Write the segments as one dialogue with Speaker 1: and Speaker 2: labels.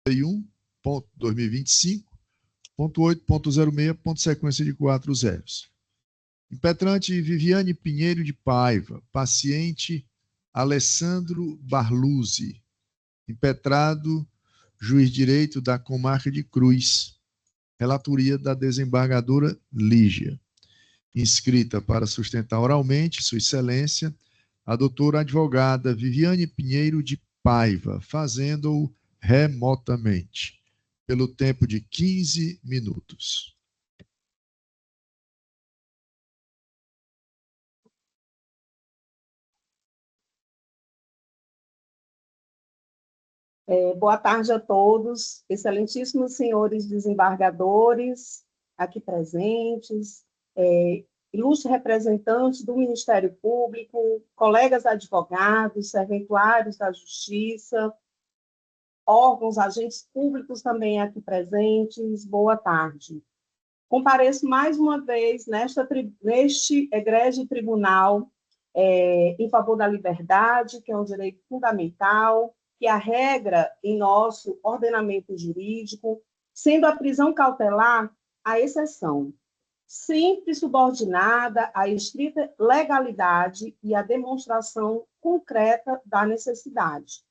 Speaker 1: 31.2025.8.06, sequência de 4 zeros. Impetrante Viviane Pinheiro de Paiva, paciente Alessandro Barluzzi, impetrado juiz de direito da Comarca de Cruz, relatoria da desembargadora Lígia. Inscrita para sustentar oralmente, Sua Excelência, a doutora advogada Viviane Pinheiro de Paiva, fazendo-o remotamente, pelo tempo de 15 minutos.
Speaker 2: Boa tarde a todos, excelentíssimos senhores desembargadores aqui presentes, ilustres representantes do Ministério Público, colegas advogados, serventuários da Justiça, órgãos, agentes públicos também aqui presentes, boa tarde. Compareço mais uma vez neste egrégio tribunal em favor da liberdade, que é um direito fundamental, que é a regra em nosso ordenamento jurídico, sendo a prisão cautelar a exceção, sempre subordinada à estrita legalidade e à demonstração concreta da necessidade.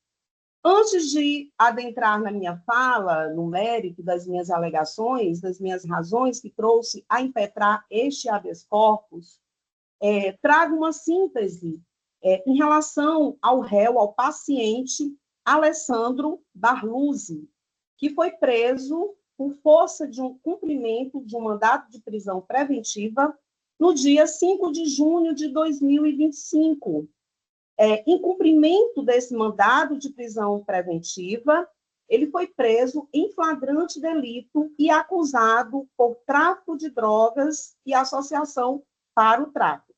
Speaker 2: Antes de adentrar na minha fala, no mérito das minhas alegações, das minhas razões que trouxe a impetrar este habeas corpus, trago uma síntese em relação ao réu, ao paciente Alessandro Barluzzi, que foi preso por força de um cumprimento de um mandado de prisão preventiva no dia 5 de junho de 2025. Em cumprimento desse mandado de prisão preventiva, ele foi preso em flagrante delito e acusado por tráfico de drogas e associação para o tráfico.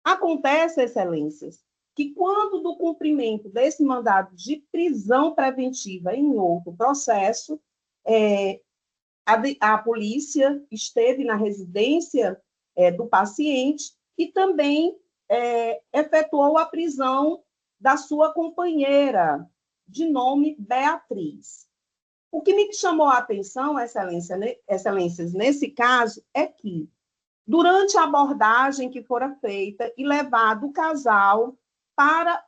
Speaker 2: Acontece, excelências, que quando do cumprimento desse mandado de prisão preventiva em outro processo, a polícia esteve na residência do paciente e também efetuou a prisão da sua companheira, de nome Beatriz. O que me chamou a atenção, excelências, nesse caso, é que, durante a abordagem que fora feita e levado o casal para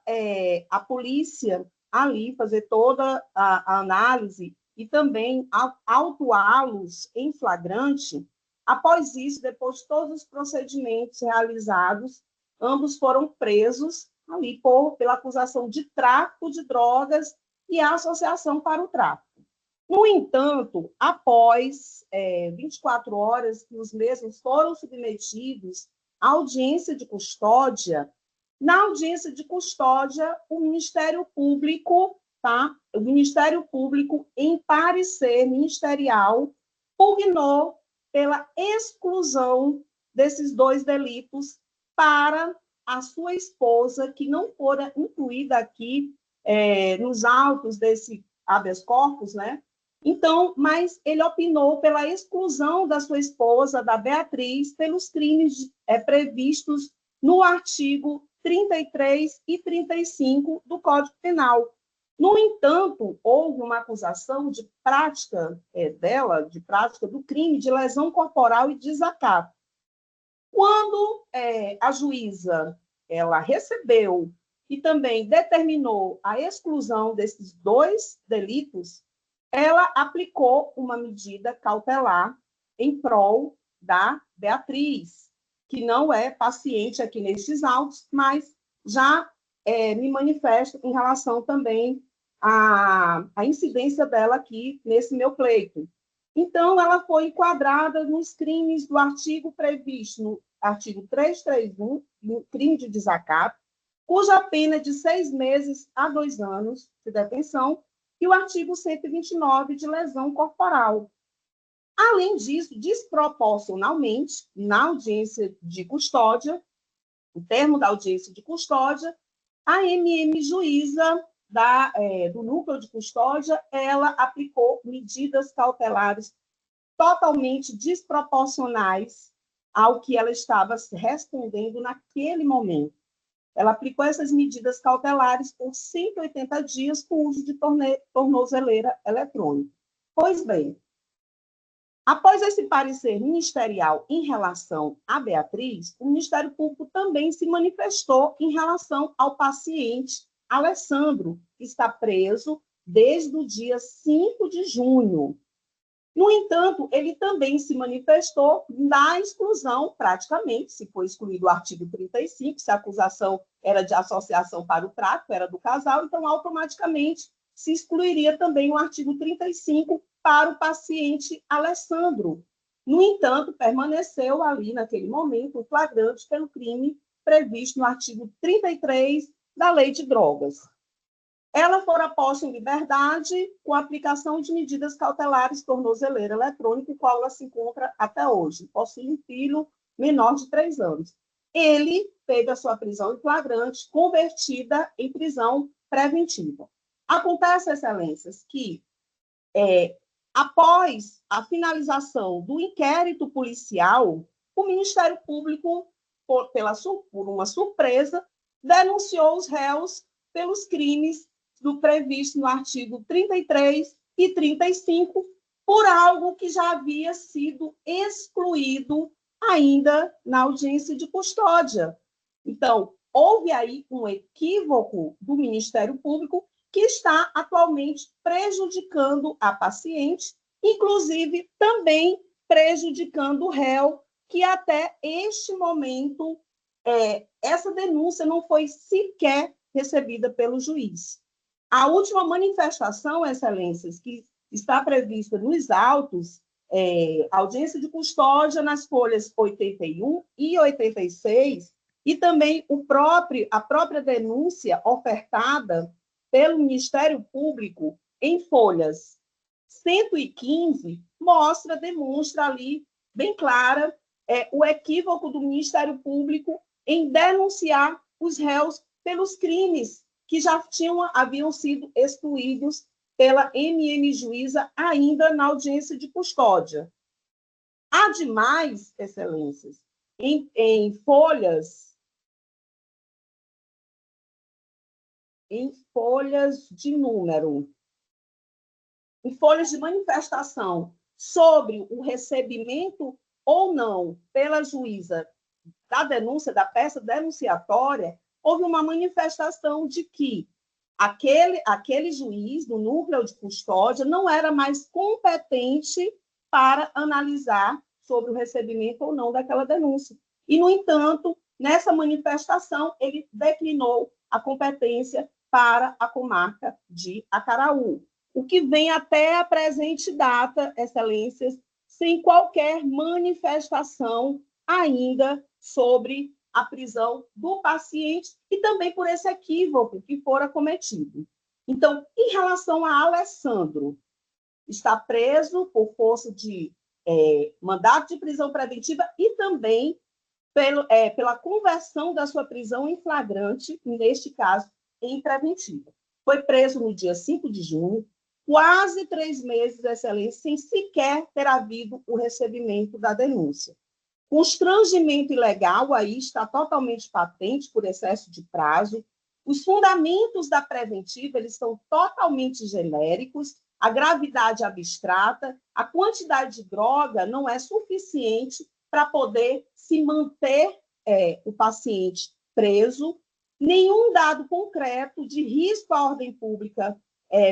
Speaker 2: a polícia ali fazer toda a análise e também autuá-los em flagrante, após isso, depois de todos os procedimentos realizados, ambos foram presos ali pela acusação de tráfico de drogas e associação para o tráfico. No entanto, após 24 horas que os mesmos foram submetidos à audiência de custódia, na audiência de custódia, o Ministério Público, em parecer ministerial, pugnou pela exclusão desses dois delitos para a sua esposa, que não fora incluída aqui nos autos desse habeas corpus, né? Então, mas ele opinou pela exclusão da sua esposa, da Beatriz, pelos crimes previstos no artigo 33 e 35 do Código Penal. No entanto, houve uma acusação de prática de prática do crime de lesão corporal e desacato. Quando a juíza ela recebeu e também determinou a exclusão desses dois delitos, ela aplicou uma medida cautelar em prol da Beatriz, que não é paciente aqui nestes autos, mas já me manifesto em relação também à incidência dela aqui nesse meu pleito. Então, ela foi enquadrada nos crimes do artigo previsto no artigo 331, no crime de desacato, cuja pena é de 6 meses a 2 anos de detenção, e o artigo 129 de lesão corporal. Além disso, desproporcionalmente, na audiência de custódia, no termo da audiência de custódia, a juíza do núcleo de custódia, ela aplicou medidas cautelares totalmente desproporcionais ao que ela estava respondendo naquele momento. ela aplicou essas medidas cautelares por 180 dias com uso de tornozeleira eletrônica. Pois bem, após esse parecer ministerial em relação a Beatriz, o Ministério Público também se manifestou em relação ao paciente Alessandro, que está preso desde o dia 5 de junho. No entanto, ele também se manifestou na exclusão, praticamente, se foi excluído o artigo 35, se a acusação era de associação para o tráfico, era do casal, então automaticamente se excluiria também o artigo 35 para o paciente Alessandro. No entanto, permaneceu ali, naquele momento, o flagrante pelo crime previsto no artigo 33 da Lei de Drogas. Ela fora posta em liberdade com a aplicação de medidas cautelares tornozeleira eletrônica, em qual ela se encontra até hoje. Possui um filho menor de 3 anos. Ele teve a sua prisão em flagrante convertida em prisão preventiva. Acontece, excelências, que após a finalização do inquérito policial, o Ministério Público, por uma surpresa, denunciou os réus pelos crimes previsto no artigo 33 e 35, por algo que já havia sido excluído ainda na audiência de custódia. Então, houve aí um equívoco do Ministério Público que está atualmente prejudicando a paciente, inclusive também prejudicando o réu, que até este momento essa denúncia não foi sequer recebida pelo juiz. A última manifestação, excelências, que está prevista nos autos, audiência de custódia nas folhas 81 e 86, e também a própria denúncia ofertada pelo Ministério Público em folhas 115, demonstra ali, bem clara, o equívoco do Ministério Público em denunciar os réus pelos crimes que já haviam sido excluídos pela MM Juíza ainda na audiência de custódia. Ademais, excelências, em folhas de número, em folhas de manifestação sobre o recebimento ou não pela juíza da denúncia, da peça denunciatória, houve uma manifestação de que aquele juiz do núcleo de custódia não era mais competente para analisar sobre o recebimento ou não daquela denúncia. E, no entanto, nessa manifestação, ele declinou a competência para a comarca de Acaraú, o que vem até a presente data, excelências, sem qualquer manifestação ainda sobre a prisão do paciente e também por esse equívoco que fora cometido. Então, em relação a Alessandro, está preso por força de mandato de prisão preventiva e também pela conversão da sua prisão em flagrante, neste caso, em preventiva. Foi preso no dia 5 de junho, quase 3 meses, excelência, sem sequer ter havido o recebimento da denúncia. Constrangimento ilegal aí está totalmente patente por excesso de prazo. Os fundamentos da preventiva eles são totalmente genéricos, a gravidade abstrata, a quantidade de droga não é suficiente para poder se manter o paciente preso. Nenhum dado concreto de risco à ordem pública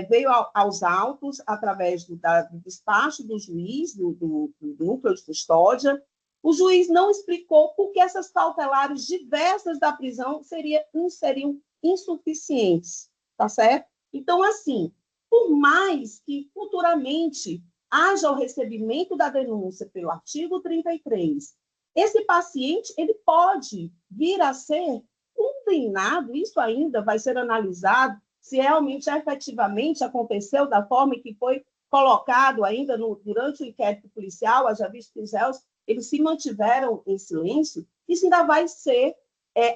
Speaker 2: veio aos autos através do despacho do juiz, do núcleo de custódia. O juiz não explicou por que essas cautelares diversas da prisão seriam insuficientes, tá certo? Então, assim, por mais que futuramente haja o recebimento da denúncia pelo artigo 33, esse paciente ele pode vir a ser condenado, isso ainda vai ser analisado, se realmente, efetivamente, aconteceu da forma que foi colocado ainda durante o inquérito policial, haja visto que os réus eles se mantiveram em silêncio, isso ainda vai ser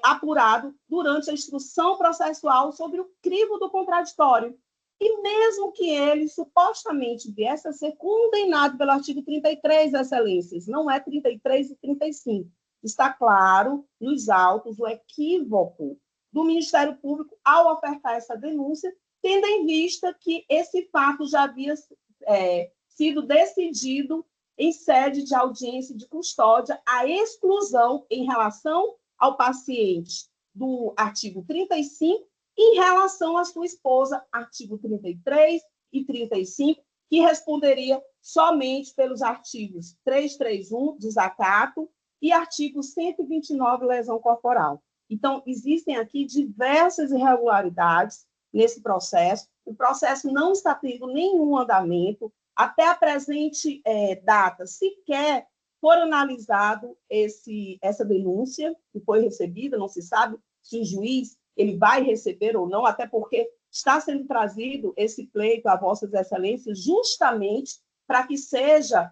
Speaker 2: apurado durante a instrução processual sobre o crivo do contraditório. E mesmo que ele supostamente viesse a ser condenado pelo artigo 33, excelências, não é 33 e 35, está claro nos autos o equívoco do Ministério Público ao ofertar essa denúncia, tendo em vista que esse fato já havia sido decidido em sede de audiência de custódia, a exclusão em relação ao paciente do artigo 35, em relação à sua esposa, artigo 33 e 35, que responderia somente pelos artigos 331, desacato, e artigo 129, lesão corporal. Então, existem aqui diversas irregularidades nesse processo. O processo não está tendo nenhum andamento. Até a presente data, sequer for analisado essa denúncia que foi recebida, não se sabe se o juiz ele vai receber ou não, até porque está sendo trazido esse pleito a Vossas Excelências justamente para que seja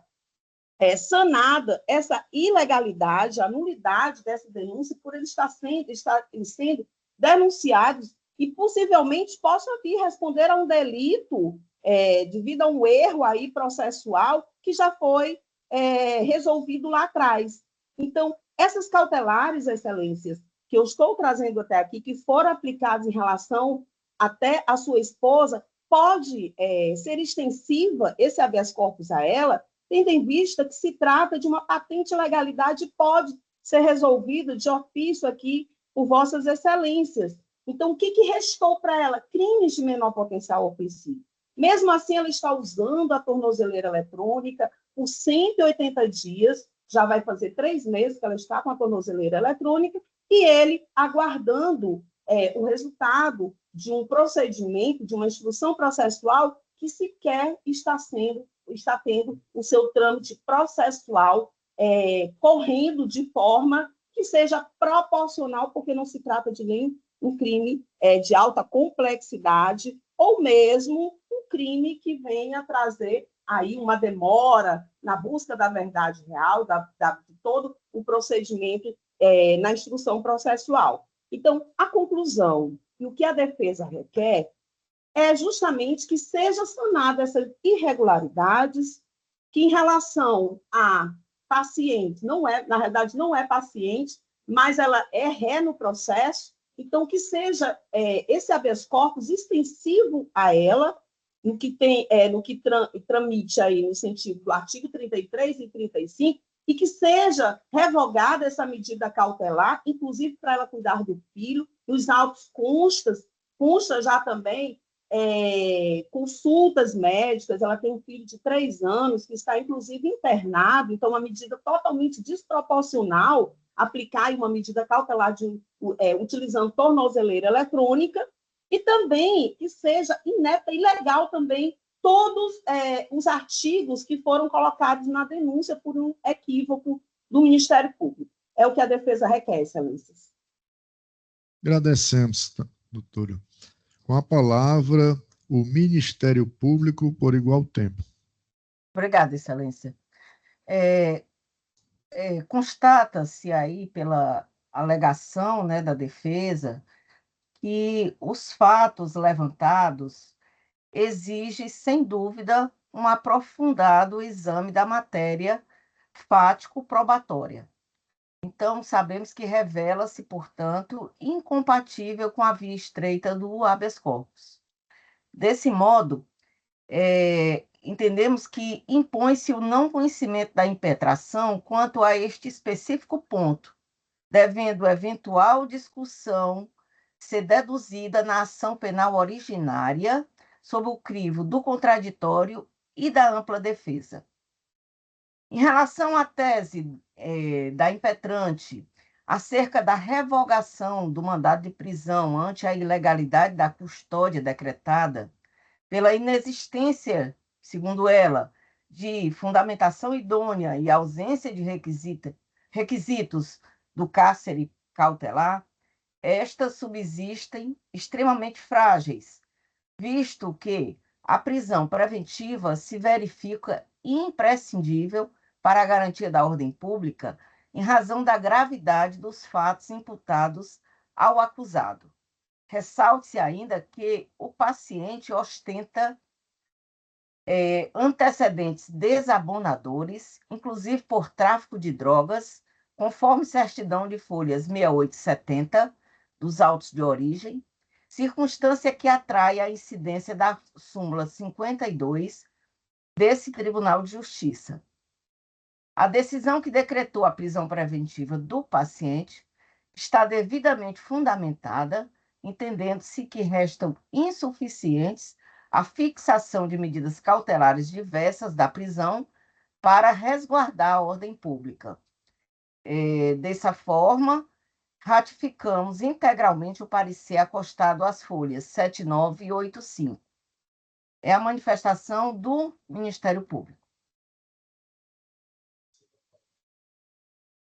Speaker 2: sanada essa ilegalidade, a nulidade dessa denúncia, por eles estarem sendo denunciados e possivelmente possam vir responder a um delito devido a um erro aí processual que já foi resolvido lá atrás. Então, essas cautelares, excelências, que eu estou trazendo até aqui, que foram aplicadas em relação até à sua esposa, pode ser extensiva esse habeas corpus a ela, tendo em vista que se trata de uma patente legalidade e pode ser resolvida de ofício aqui por Vossas Excelências. Então, o que restou para ela? Crimes de menor potencial ofensivo. Mesmo assim, ela está usando a tornozeleira eletrônica por 180 dias, já vai fazer 3 meses que ela está com a tornozeleira eletrônica, e ele aguardando o resultado de um procedimento, de uma instrução processual que sequer está tendo o seu trâmite processual correndo de forma que seja proporcional, porque não se trata de nem um crime de alta complexidade, ou mesmo um crime que venha trazer aí uma demora na busca da verdade real, de todo o procedimento na instrução processual. Então, a conclusão e o que a defesa requer é justamente que seja sanada essas irregularidades, que em relação a paciente, na realidade não é paciente, mas ela é ré no processo, então que seja esse habeas corpus extensivo a ela, no que tramite aí no sentido do artigo 33 e 35, e que seja revogada essa medida cautelar, inclusive para ela cuidar do filho, e os autos consta já também consultas médicas, ela tem um filho de 3 anos, que está, inclusive, internado, então, uma medida totalmente desproporcional aplicar uma medida cautelar utilizando tornozeleira eletrônica, e também que seja inepta e ilegal também todos os artigos que foram colocados na denúncia por um equívoco do Ministério Público. É o que a defesa requer, excelências.
Speaker 1: Agradecemos, doutora. Com a palavra, o Ministério Público por igual tempo.
Speaker 3: Obrigada, excelência. Constata-se aí pela alegação, né, da defesa que os fatos levantados exigem, sem dúvida, um aprofundado exame da matéria fático-probatória. Então, sabemos que revela-se, portanto, incompatível com a via estreita do habeas corpus. Desse modo, entendemos que impõe-se o não conhecimento da impetração quanto a este específico ponto, devendo eventual discussão ser deduzida na ação penal originária sob o crivo do contraditório e da ampla defesa. Em relação à tese da impetrante acerca da revogação do mandado de prisão ante a ilegalidade da custódia decretada, pela inexistência, segundo ela, de fundamentação idônea e ausência de requisitos do cárcere cautelar, estas subsistem extremamente frágeis, visto que a prisão preventiva se verifica imprescindível para a garantia da ordem pública em razão da gravidade dos fatos imputados ao acusado. Ressalte-se ainda que o paciente ostenta antecedentes desabonadores, inclusive por tráfico de drogas, conforme certidão de folhas 68 e 70 dos autos de origem, circunstância que atrai a incidência da súmula 52 desse Tribunal de Justiça. A decisão que decretou a prisão preventiva do paciente está devidamente fundamentada, entendendo-se que restam insuficientes a fixação de medidas cautelares diversas da prisão para resguardar a ordem pública. Dessa forma, ratificamos integralmente o parecer acostado às folhas 79 e 85. É a manifestação do Ministério Público.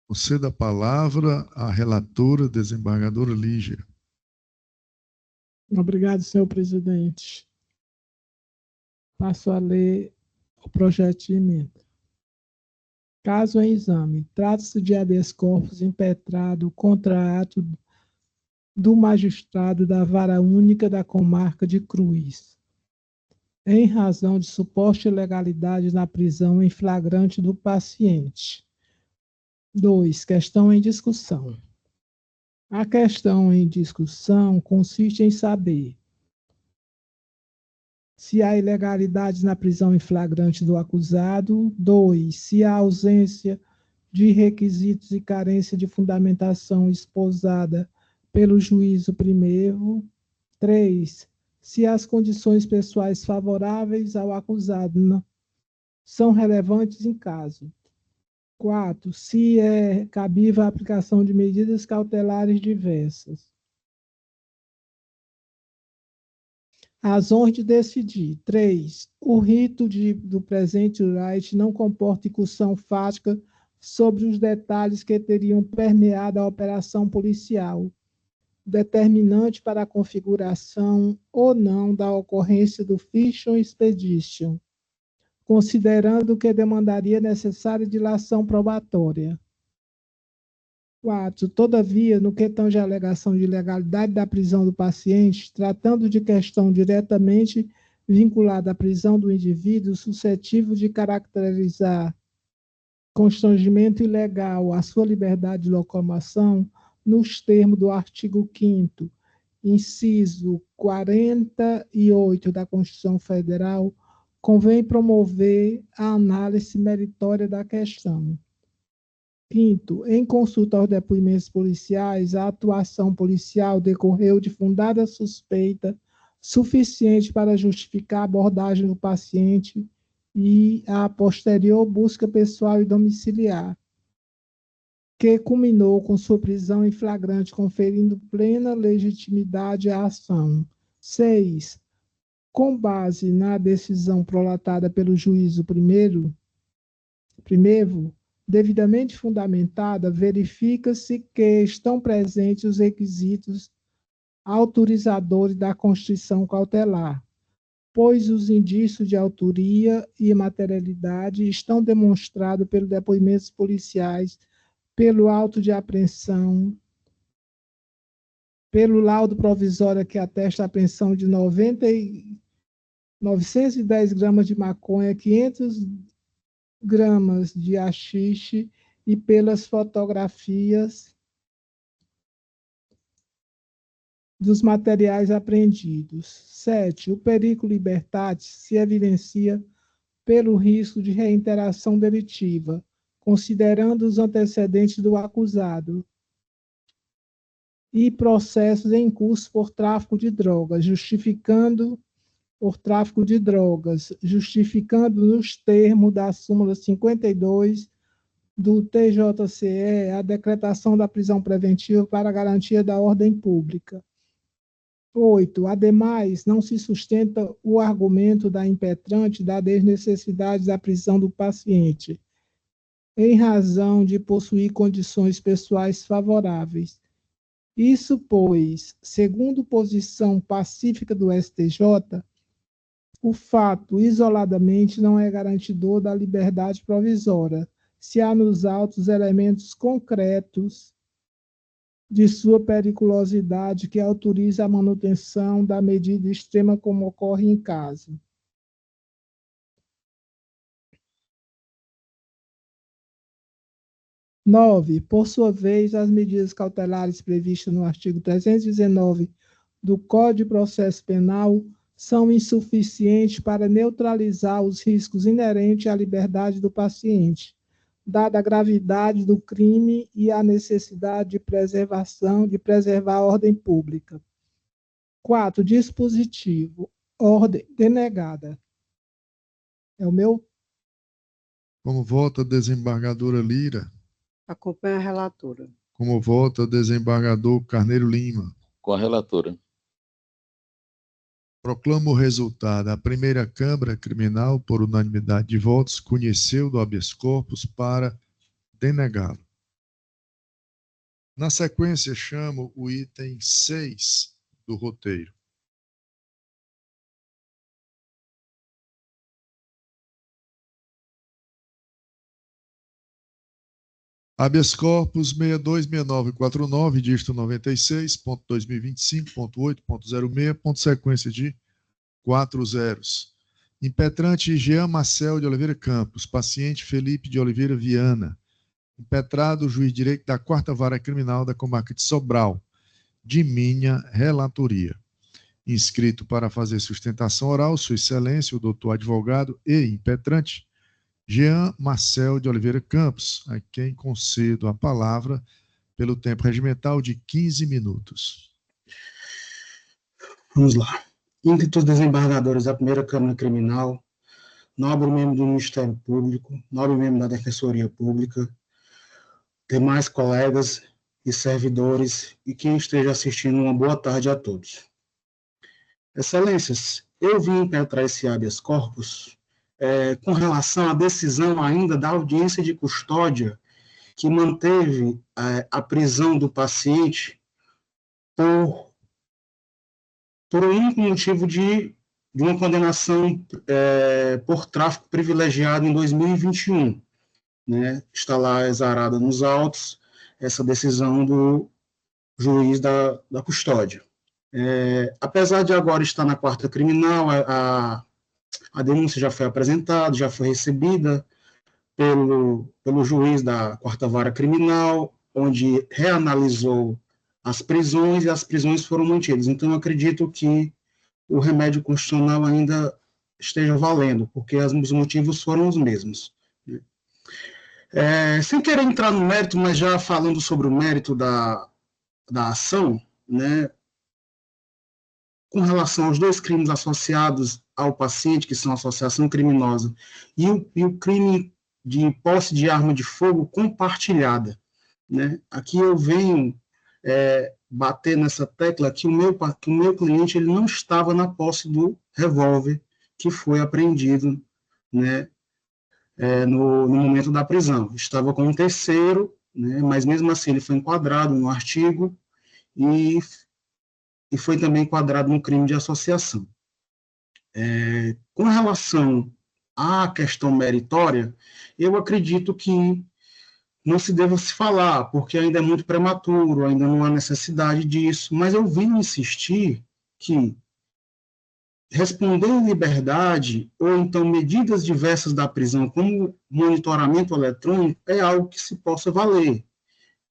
Speaker 1: Conceda a palavra à relatora, desembargadora Lígia.
Speaker 4: Obrigado, senhor presidente. Passo a ler o projeto de emenda. Caso em exame, trata-se de habeas corpus impetrado contra ato do magistrado da Vara Única da Comarca de Cruz, em razão de suposta ilegalidade na prisão em flagrante do paciente. 2. Questão em discussão. A questão em discussão consiste em saber se há ilegalidade na prisão em flagrante do acusado. 2. Se há ausência de requisitos e carência de fundamentação esposada pelo juízo primeiro. 3. Se as condições pessoais favoráveis ao acusado são relevantes em caso. 4. Se é cabível a aplicação de medidas cautelares diversas. Razões de decidir. 3. O rito do presente right não comporta incursão fática sobre os detalhes que teriam permeado a operação policial, determinante para a configuração ou não da ocorrência do Fiction Expedition, considerando que demandaria necessária dilação probatória. 4. Todavia, no que tange à alegação de ilegalidade da prisão do paciente, tratando de questão diretamente vinculada à prisão do indivíduo, suscetível de caracterizar constrangimento ilegal à sua liberdade de locomoção, nos termos do artigo 5º, inciso 48 da Constituição Federal, convém promover a análise meritória da questão. 5º, em consulta aos depoimentos policiais, a atuação policial decorreu de fundada suspeita suficiente para justificar a abordagem do paciente e a posterior busca pessoal e domiciliar, que culminou com sua prisão em flagrante, conferindo plena legitimidade à ação. 6. Com base na decisão prolatada pelo juízo primeiro, devidamente fundamentada, verifica-se que estão presentes os requisitos autorizadores da constituição cautelar, pois os indícios de autoria e materialidade estão demonstrados pelos depoimentos policiais, pelo auto de apreensão, pelo laudo provisório que atesta a apreensão de 910 gramas de maconha, 500 gramas de haxixe e pelas fotografias dos materiais apreendidos. 7. O perigo libertatis se evidencia pelo risco de reiteração delitiva, considerando os antecedentes do acusado e processos em curso por tráfico de drogas, justificando nos termos da súmula 52 do TJCE a decretação da prisão preventiva para a garantia da ordem pública. 8. Ademais, não se sustenta o argumento da impetrante da desnecessidade da prisão do paciente, em razão de possuir condições pessoais favoráveis. Isso, pois, segundo posição pacífica do STJ, o fato isoladamente não é garantidor da liberdade provisória, se há nos autos elementos concretos de sua periculosidade que autoriza a manutenção da medida extrema como ocorre em caso. 9. Por sua vez, as medidas cautelares previstas no artigo 319 do Código de Processo Penal são insuficientes para neutralizar os riscos inerentes à liberdade do paciente, dada a gravidade do crime e a necessidade de preservar a ordem pública. 4. Dispositivo. Ordem denegada. É o meu.
Speaker 1: Como vota a desembargadora Lira?
Speaker 5: Acompanha a relatora.
Speaker 1: Como vota o desembargador Carneiro Lima?
Speaker 6: Com a relatora.
Speaker 1: Proclamo o resultado. A primeira Câmara Criminal, por unanimidade de votos, conheceu do habeas corpus para denegá-lo. Na sequência, chamo o item 6 do roteiro. Habeas corpus 626949, dígito 96.2025.8.06, sequência de 4 zeros. Impetrante Jean Marcel de Oliveira Campos, paciente Felipe de Oliveira Viana. Impetrado juiz de direito da 4ª Vara Criminal da Comarca de Sobral, de minha relatoria. Inscrito para fazer sustentação oral, Sua Excelência, o doutor advogado e impetrante Jean Marcel de Oliveira Campos, a quem concedo a palavra pelo tempo regimental de 15 minutos.
Speaker 7: Vamos lá. Íntegros desembargadores da primeira Câmara Criminal, nobre membro do Ministério Público, nobre membro da Defensoria Pública, demais colegas e servidores e quem esteja assistindo, uma boa tarde a todos. Excelências, eu vim impetrar esse habeas corpus com relação à decisão ainda da audiência de custódia que manteve a prisão do paciente por um único motivo de uma condenação por tráfico privilegiado em 2021. Né? Está lá exarada nos autos essa decisão do juiz da custódia. Apesar de agora estar na 4ª criminal, a denúncia já foi apresentada, já foi recebida pelo juiz da 4ª Vara Criminal, onde reanalisou as prisões e as prisões foram mantidas. Então, eu acredito que o remédio constitucional ainda esteja valendo, porque os motivos foram os mesmos. Sem querer entrar no mérito, mas já falando sobre o mérito da ação, né, com relação aos 2 crimes associados ao paciente, que são associação criminosa, e o crime de posse de arma de fogo compartilhada. Né? Aqui eu venho bater nessa tecla que o meu cliente ele não estava na posse do revólver que foi apreendido, né, no momento da prisão. Estava com um terceiro, né, mas mesmo assim ele foi enquadrado no artigo e foi também enquadrado no crime de associação. Com relação à questão meritória, eu acredito que não se deva se falar, porque ainda é muito prematuro, ainda não há necessidade disso, mas eu venho insistir que responder em liberdade, ou então medidas diversas da prisão, como monitoramento eletrônico, é algo que se possa valer.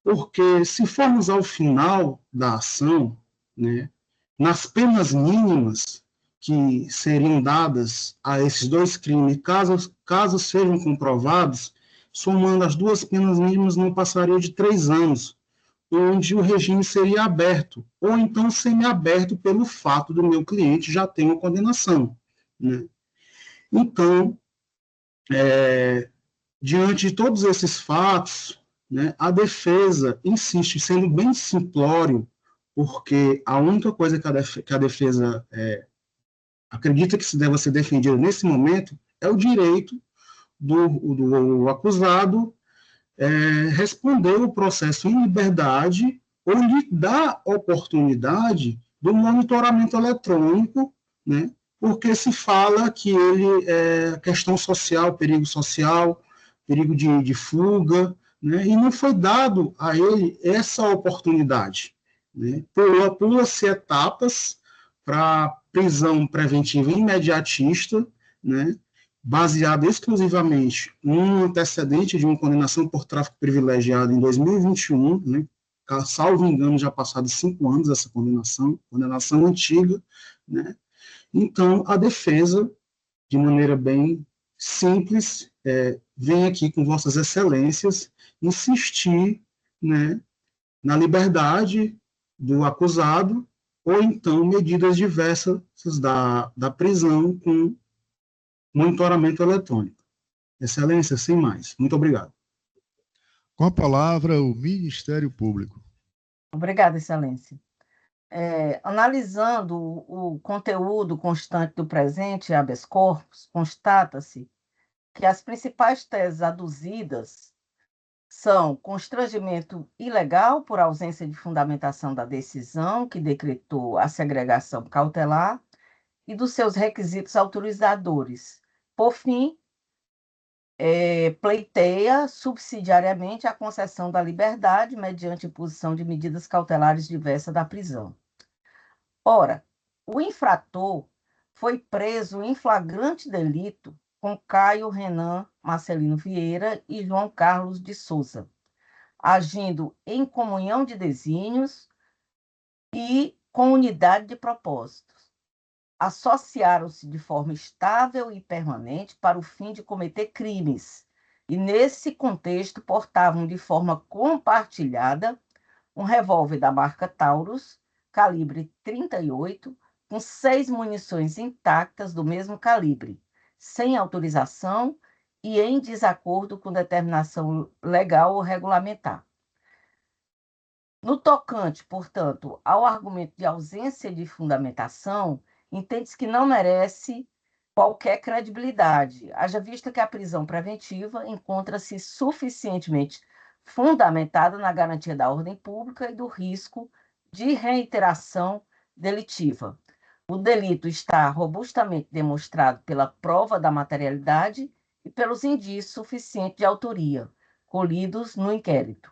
Speaker 7: Porque se formos ao final da ação, né, nas penas mínimas que seriam dadas a esses 2 crimes, caso sejam comprovados, somando as 2 penas mínimas, não passaria de 3 anos, onde o regime seria aberto, ou então semiaberto pelo fato do meu cliente já ter uma condenação. Né? Então, diante de todos esses fatos, né, a defesa insiste, sendo bem simplório, porque a única coisa que a defesa acredita que se deva ser defendida nesse momento é o direito do acusado responder o processo em liberdade ou lhe dar oportunidade do monitoramento eletrônico, né, porque se fala que ele questão social, perigo de fuga, né, e não foi dado a ele essa oportunidade. Né, pula-se etapas para prisão preventiva imediatista, né, baseada exclusivamente num antecedente de uma condenação por tráfico privilegiado em 2021, né? Salvo engano, já passados 5 anos essa condenação antiga, né? Então, a defesa, de maneira bem simples, vem aqui com vossas excelências insistir, né, na liberdade do acusado ou então medidas diversas da prisão com monitoramento eletrônico. Excelência, sem mais. Muito obrigado.
Speaker 1: Com a palavra, o Ministério Público.
Speaker 3: Obrigada, Excelência. Analisando o conteúdo constante do presente habeas corpus, constata-se que as principais teses aduzidas são constrangimento ilegal por ausência de fundamentação da decisão que decretou a segregação cautelar e dos seus requisitos autorizadores. Por fim, pleiteia subsidiariamente a concessão da liberdade mediante imposição de medidas cautelares diversas da prisão. Ora, o infrator foi preso em flagrante delito com Caio Renan Marcelino Vieira e João Carlos de Souza, agindo em comunhão de desígnios e com unidade de propósitos. Associaram-se de forma estável e permanente para o fim de cometer crimes, e nesse contexto portavam de forma compartilhada um revólver da marca Taurus, calibre 38, com 6 munições intactas do mesmo calibre, sem autorização e em desacordo com determinação legal ou regulamentar. No tocante, portanto, ao argumento de ausência de fundamentação, entende-se que não merece qualquer credibilidade, haja vista que a prisão preventiva encontra-se suficientemente fundamentada na garantia da ordem pública e do risco de reiteração delitiva. O delito está robustamente demonstrado pela prova da materialidade e pelos indícios suficientes de autoria, colhidos no inquérito.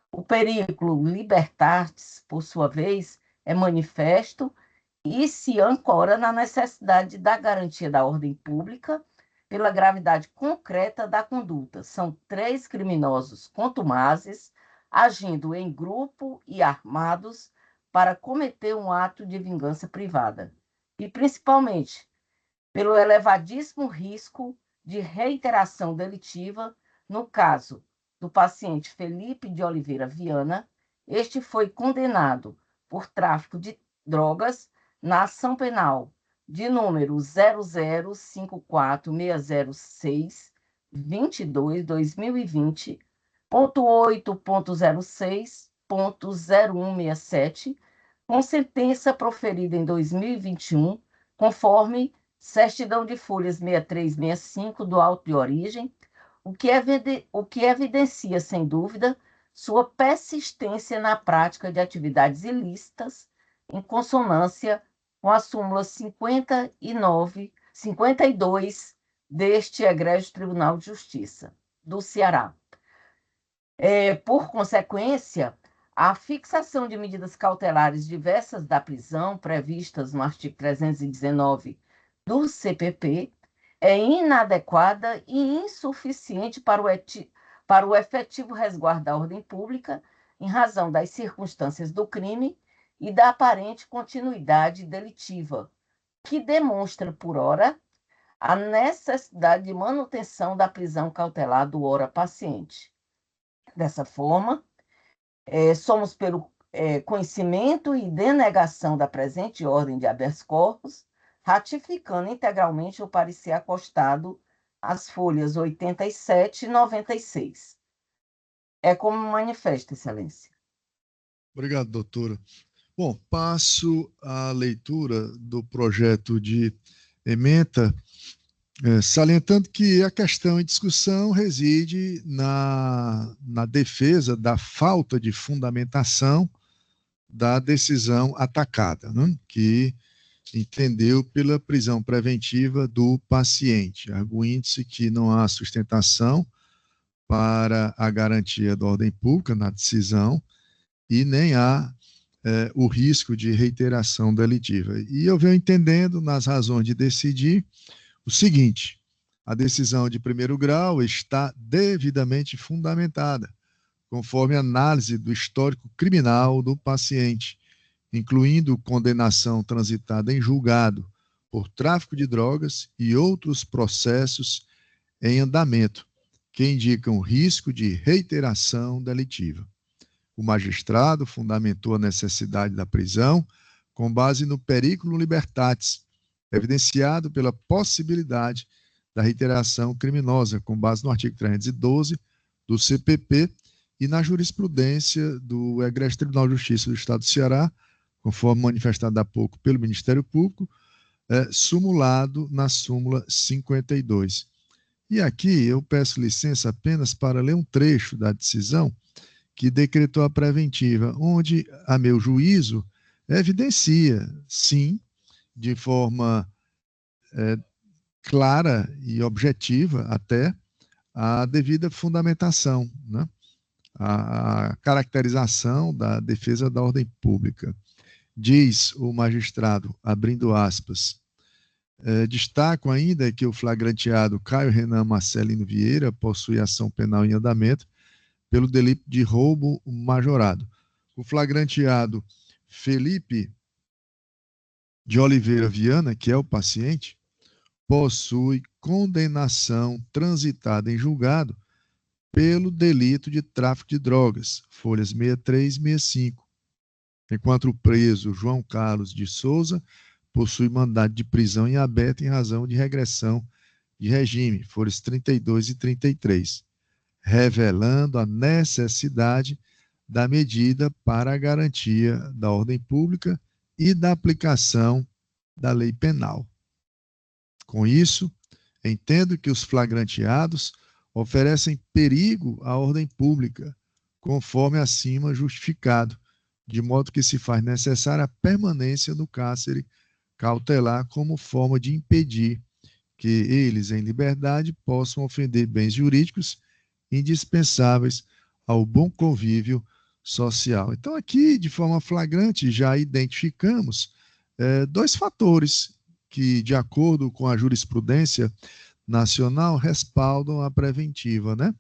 Speaker 3: O perigo libertatis, por sua vez, é manifesto e se ancora na necessidade da garantia da ordem pública pela gravidade concreta da conduta. São 3 criminosos contumazes, agindo em grupo e armados para cometer um ato de vingança privada. E, principalmente, pelo elevadíssimo risco de reiteração delitiva no caso do paciente Felipe de Oliveira Viana. Este foi condenado por tráfico de drogas na ação penal de número 0060622-2020, ponto 8.06.0167, com sentença proferida em 2021, conforme certidão de folhas 6365 do auto de origem, o que evidencia, sem dúvida, sua persistência na prática de atividades ilícitas, em consonância com a súmula 52 deste egrégio Tribunal de Justiça do Ceará. Por consequência, a fixação de medidas cautelares diversas da prisão, previstas no artigo 319 do CPP, é inadequada e insuficiente para o efetivo resguardo da ordem pública, em razão das circunstâncias do crime e da aparente continuidade delitiva, que demonstra, por ora, a necessidade de manutenção da prisão cautelar do ora paciente. Dessa forma, somos pelo conhecimento e denegação da presente ordem de habeas corpus, ratificando integralmente o parecer acostado às folhas 87 e 96. É como manifesta, Excelência.
Speaker 1: Obrigado, doutora. Bom, passo à leitura do projeto de ementa, salientando que a questão em discussão reside na defesa da falta de fundamentação da decisão atacada, né? Que entendeu pela prisão preventiva do paciente, arguindo-se que não há sustentação para a garantia da ordem pública na decisão e nem há o risco de reiteração delitiva. E eu venho entendendo, nas razões de decidir, o seguinte: A decisão de primeiro grau está devidamente fundamentada, conforme análise do histórico criminal do paciente, incluindo condenação transitada em julgado por tráfico de drogas e outros processos em andamento, que indicam risco de reiteração delitiva. O magistrado fundamentou a necessidade da prisão com base no periculum libertatis, evidenciado pela possibilidade da reiteração criminosa, com base no artigo 312 do CPP e na jurisprudência do Egresso Tribunal de Justiça do Estado do Ceará, conforme manifestado há pouco pelo Ministério Público, sumulado na súmula 52. E aqui eu peço licença apenas para ler um trecho da decisão que decretou a preventiva, onde, a meu juízo, evidencia, sim, de forma clara e objetiva até, a devida fundamentação, né? A caracterização da defesa da ordem pública. Diz o magistrado, abrindo aspas, destaco ainda que o flagranteado Caio Renan Marcelino Vieira possui ação penal em andamento pelo delito de roubo majorado. O flagranteado Felipe de Oliveira Viana, que é o paciente, possui condenação transitada em julgado pelo delito de tráfico de drogas, folhas 63 e 65, enquanto o preso João Carlos de Souza possui mandado de prisão em aberto em razão de regressão de regime, folhas 32 e 33, revelando a necessidade da medida para a garantia da ordem pública e da aplicação da lei penal. Com isso, entendo que os flagranteados oferecem perigo à ordem pública, conforme acima justificado, de modo que se faz necessária a permanência no cárcere cautelar como forma de impedir que eles, em liberdade, possam ofender bens jurídicos indispensáveis ao bom convívio social. Então, aqui, de forma flagrante, já identificamos dois fatores que, de acordo com a jurisprudência nacional, respaldam a preventiva, né?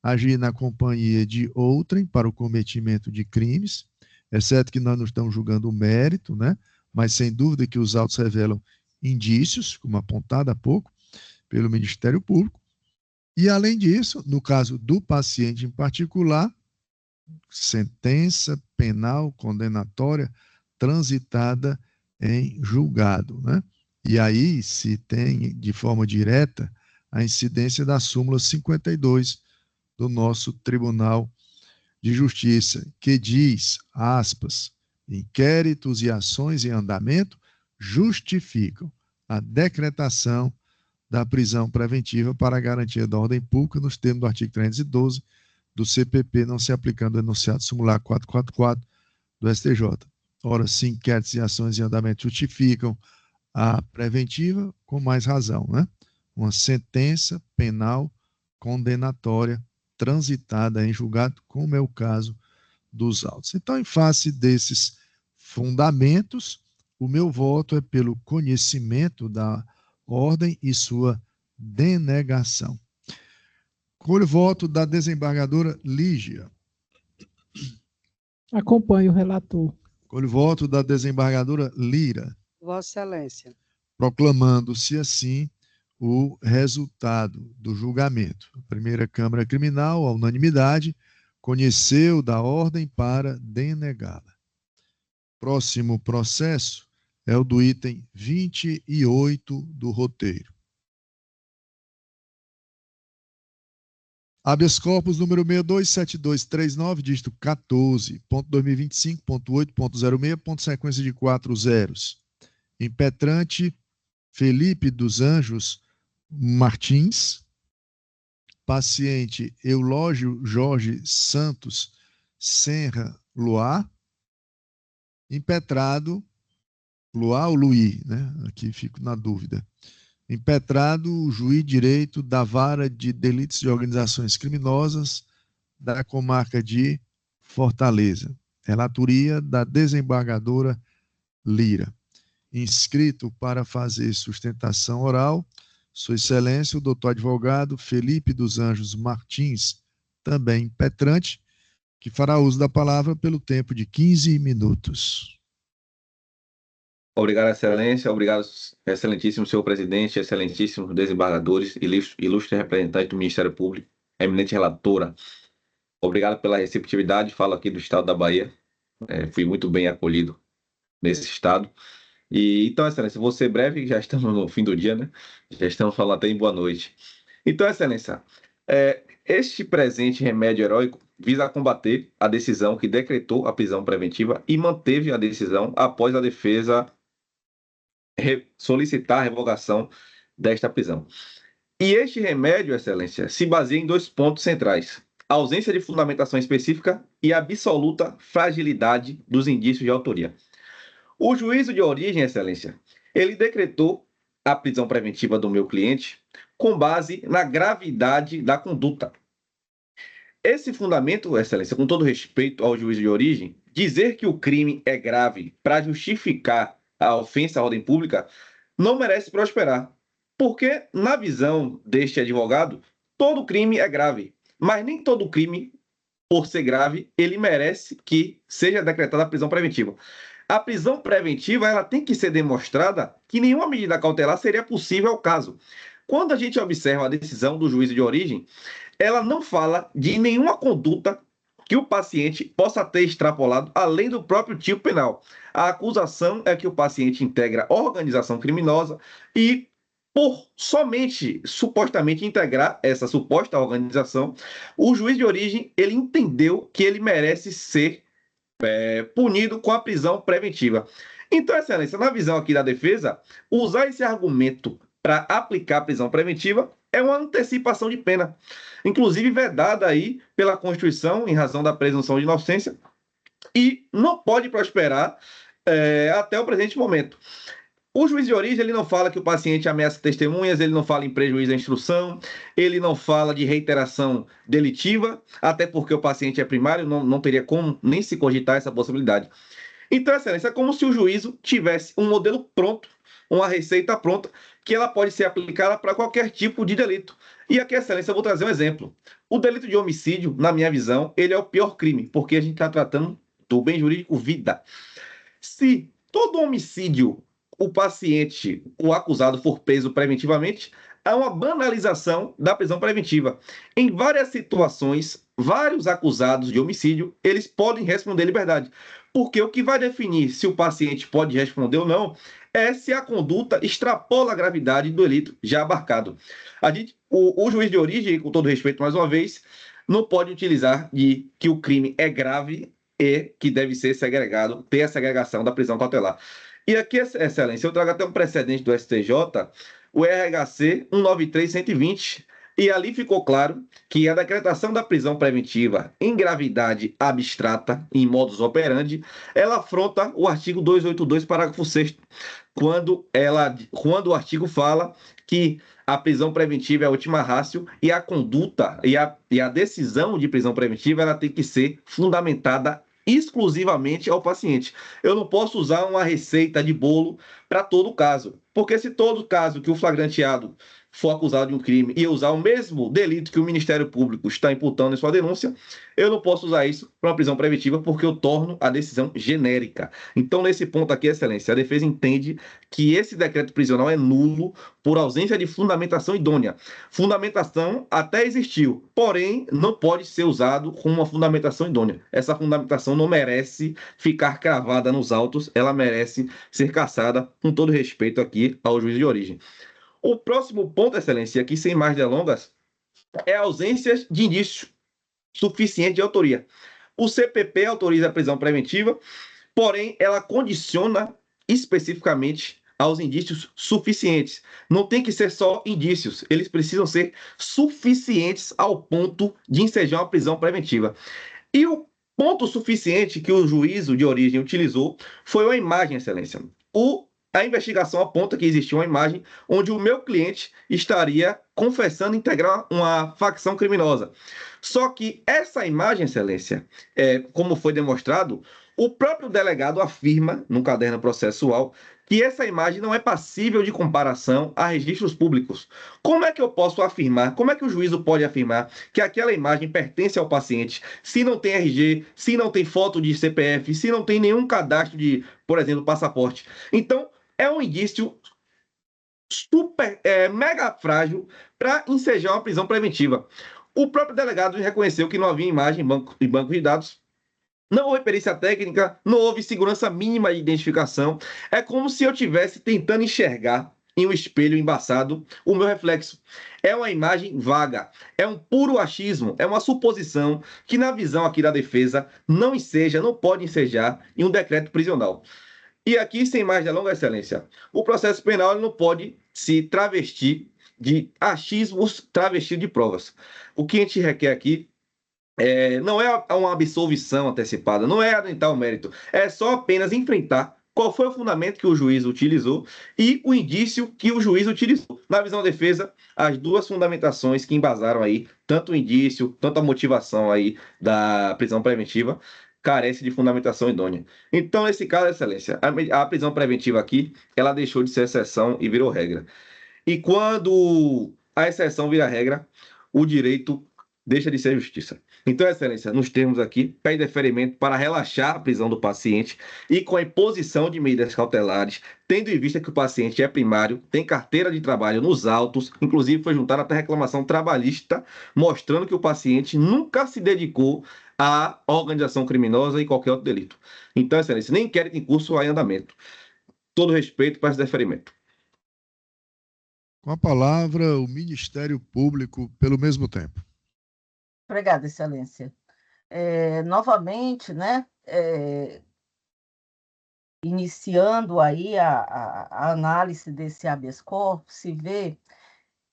Speaker 1: Agir na companhia de outrem para o cometimento de crimes, exceto que nós não estamos julgando o mérito, né? Mas sem dúvida que os autos revelam indícios, como apontado há pouco pelo Ministério Público, e além disso, no caso do paciente em particular, sentença penal condenatória transitada em julgado, né? E aí se tem de forma direta a incidência da súmula 52 do nosso Tribunal de Justiça, que diz, aspas, inquéritos e ações em andamento justificam a decretação da prisão preventiva para a garantia da ordem pública nos termos do artigo 312 do CPP, não se aplicando o enunciado sumular 444 do STJ. Ora, se inquéritos e ações em andamento justificam a preventiva, com mais razão, né? Uma sentença penal condenatória transitada em julgado, como é o caso dos autos. Então, em face desses fundamentos, o meu voto é pelo conhecimento da ordem e sua denegação. Colho o voto da desembargadora Lígia.
Speaker 4: Acompanho o relator.
Speaker 1: Colho o voto da desembargadora Lira.
Speaker 5: Vossa Excelência.
Speaker 1: Proclamando-se assim o resultado do julgamento. A primeira Câmara Criminal, à unanimidade, conheceu da ordem para denegá-la. Próximo processo é o do item 28 do roteiro. Habeas corpus número 627239, dígito 14.2025.8.06, sequência de 4 zeros. Impetrante Felipe dos Anjos Martins. Paciente Eulógio Jorge Santos Senra Luar. Impetrado, Luar ou Luí, né? Aqui fico na dúvida. Impetrado o juiz de direito da Vara de Delitos de Organizações Criminosas da comarca de Fortaleza. Relatoria da desembargadora Lira. Inscrito para fazer sustentação oral, Sua Excelência, o doutor advogado Felipe dos Anjos Martins, também impetrante, que fará uso da palavra pelo tempo de 15 minutos.
Speaker 6: Obrigado, Excelência. Obrigado, excelentíssimo senhor presidente, excelentíssimos desembargadores, ilustre representante do Ministério Público, eminente relatora. Obrigado pela receptividade. Falo aqui do estado da Bahia. Fui muito bem acolhido nesse estado. E então, Excelência, vou ser breve, já estamos no fim do dia, né? Já estamos falando até em boa noite. Então, Excelência, este presente remédio heróico visa combater a decisão que decretou a prisão preventiva e manteve a decisão após a defesa solicitar a revogação desta prisão. E este remédio, Excelência, se baseia em 2 pontos centrais: a ausência de fundamentação específica e a absoluta fragilidade dos indícios de autoria. O juízo de origem, Excelência, ele decretou a prisão preventiva do meu cliente com base na gravidade da conduta. Esse fundamento, Excelência, com todo respeito ao juízo de origem, dizer que o crime é grave para justificar a ofensa à ordem pública não merece prosperar, porque, na visão deste advogado, todo crime é grave, mas nem todo crime, por ser grave, ele merece que seja decretada a prisão preventiva. A prisão preventiva ela tem que ser demonstrada que nenhuma medida cautelar seria possível ao caso. Quando a gente observa a decisão do juízo de origem, ela não fala de nenhuma conduta que o paciente possa ter extrapolado além do próprio tipo penal. A acusação é que o paciente integra organização criminosa e, por somente supostamente integrar essa suposta organização, o juiz de origem ele entendeu que ele merece ser punido com a prisão preventiva. Então, Excelência, na visão aqui da defesa, usar esse argumento para aplicar a prisão preventiva é uma antecipação de pena, inclusive vedada aí pela Constituição em razão da presunção de inocência, e não pode prosperar até o presente momento. O juiz de origem ele não fala que o paciente ameaça testemunhas, ele não fala em prejuízo da instrução, ele não fala de reiteração delitiva, até porque o paciente é primário, não teria como nem se cogitar essa possibilidade. Então, Excelência, é como se o juízo tivesse um modelo pronto, uma receita pronta, que ela pode ser aplicada para qualquer tipo de delito. E aqui, Excelência, eu vou trazer um exemplo. O delito de homicídio, na minha visão, ele é o pior crime, porque a gente está tratando do bem jurídico vida. Se todo homicídio, o paciente, o acusado, for preso preventivamente, há uma banalização da prisão preventiva. Em várias situações, vários acusados de homicídio, eles podem responder liberdade. Porque o que vai definir se o paciente pode responder ou não é se a conduta extrapola a gravidade do delito já abarcado. O juiz de origem, com todo respeito mais uma vez, não pode utilizar de que o crime é grave e que deve ser segregado, ter a segregação da prisão cautelar. E aqui, Excelência, eu trago até um precedente do STJ, o RHC 193-120, e ali ficou claro que a decretação da prisão preventiva em gravidade abstrata, em modus operandi, ela afronta o artigo 282, parágrafo 6º, quando o artigo fala que a prisão preventiva é a última ratio e a conduta e a decisão de prisão preventiva ela tem que ser fundamentada exclusivamente ao paciente. Eu não posso usar uma receita de bolo para todo caso, porque se todo caso que o flagranteado for acusado de um crime e usar o mesmo delito que o Ministério Público está imputando em sua denúncia, eu não posso usar isso para uma prisão preventiva porque eu torno a decisão genérica. Então, nesse ponto aqui, Excelência, a defesa entende que esse decreto prisional é nulo por ausência de fundamentação idônea. Fundamentação até existiu, porém não pode ser usado como uma fundamentação idônea. Essa fundamentação não merece ficar cravada nos autos, ela merece ser cassada com todo respeito aqui ao juiz de origem. O próximo ponto, Excelência, aqui sem mais delongas, é a ausência de indício suficiente de autoria. O CPP autoriza a prisão preventiva, porém ela condiciona especificamente aos indícios suficientes. Não tem que ser só indícios, eles precisam ser suficientes ao ponto de ensejar uma prisão preventiva. E o ponto suficiente que o juízo de origem utilizou foi uma imagem, Excelência. A investigação aponta que existiu uma imagem onde o meu cliente estaria confessando integrar uma facção criminosa. Só que essa imagem, Excelência, como foi demonstrado, o próprio delegado afirma, no caderno processual, que essa imagem não é passível de comparação a registros públicos. Como é que eu posso afirmar, como é que o juízo pode afirmar que aquela imagem pertence ao paciente se não tem RG, se não tem foto de CPF, se não tem nenhum cadastro de, por exemplo, passaporte? Então, é um indício mega frágil para ensejar uma prisão preventiva. O próprio delegado reconheceu que não havia imagem em banco de dados, não houve perícia técnica, não houve segurança mínima de identificação. É como se eu estivesse tentando enxergar em um espelho embaçado o meu reflexo. É uma imagem vaga, é um puro achismo, é uma suposição que, na visão aqui da defesa, não pode ensejar em um decreto prisional. E aqui, sem mais delongas, Excelência, o processo penal não pode se travestir de achismos travestidos de provas. O que a gente requer aqui não é uma absolvição antecipada, não é adentar o mérito, é só apenas enfrentar qual foi o fundamento que o juiz utilizou e o indício que o juiz utilizou. Na visão da defesa, as duas fundamentações que embasaram aí, tanto o indício, tanto a motivação aí da prisão preventiva, carece de fundamentação idônea. Então, nesse caso, Excelência, a prisão preventiva aqui, ela deixou de ser exceção e virou regra. E quando a exceção vira regra, o direito deixa de ser justiça. Então, Excelência, nos termos aqui, pede deferimento para relaxar a prisão do paciente e com a imposição de medidas cautelares, tendo em vista que o paciente é primário, tem carteira de trabalho nos autos, inclusive foi juntada até reclamação trabalhista, mostrando que o paciente nunca se dedicou à organização criminosa e qualquer outro delito. Então, Excelência, nem inquérito em curso há em andamento. Todo respeito para esse deferimento.
Speaker 1: Com a palavra, o Ministério Público, pelo mesmo tempo.
Speaker 3: Obrigada, Excelência. Novamente, né, iniciando aí a análise desse habeas corpus, se vê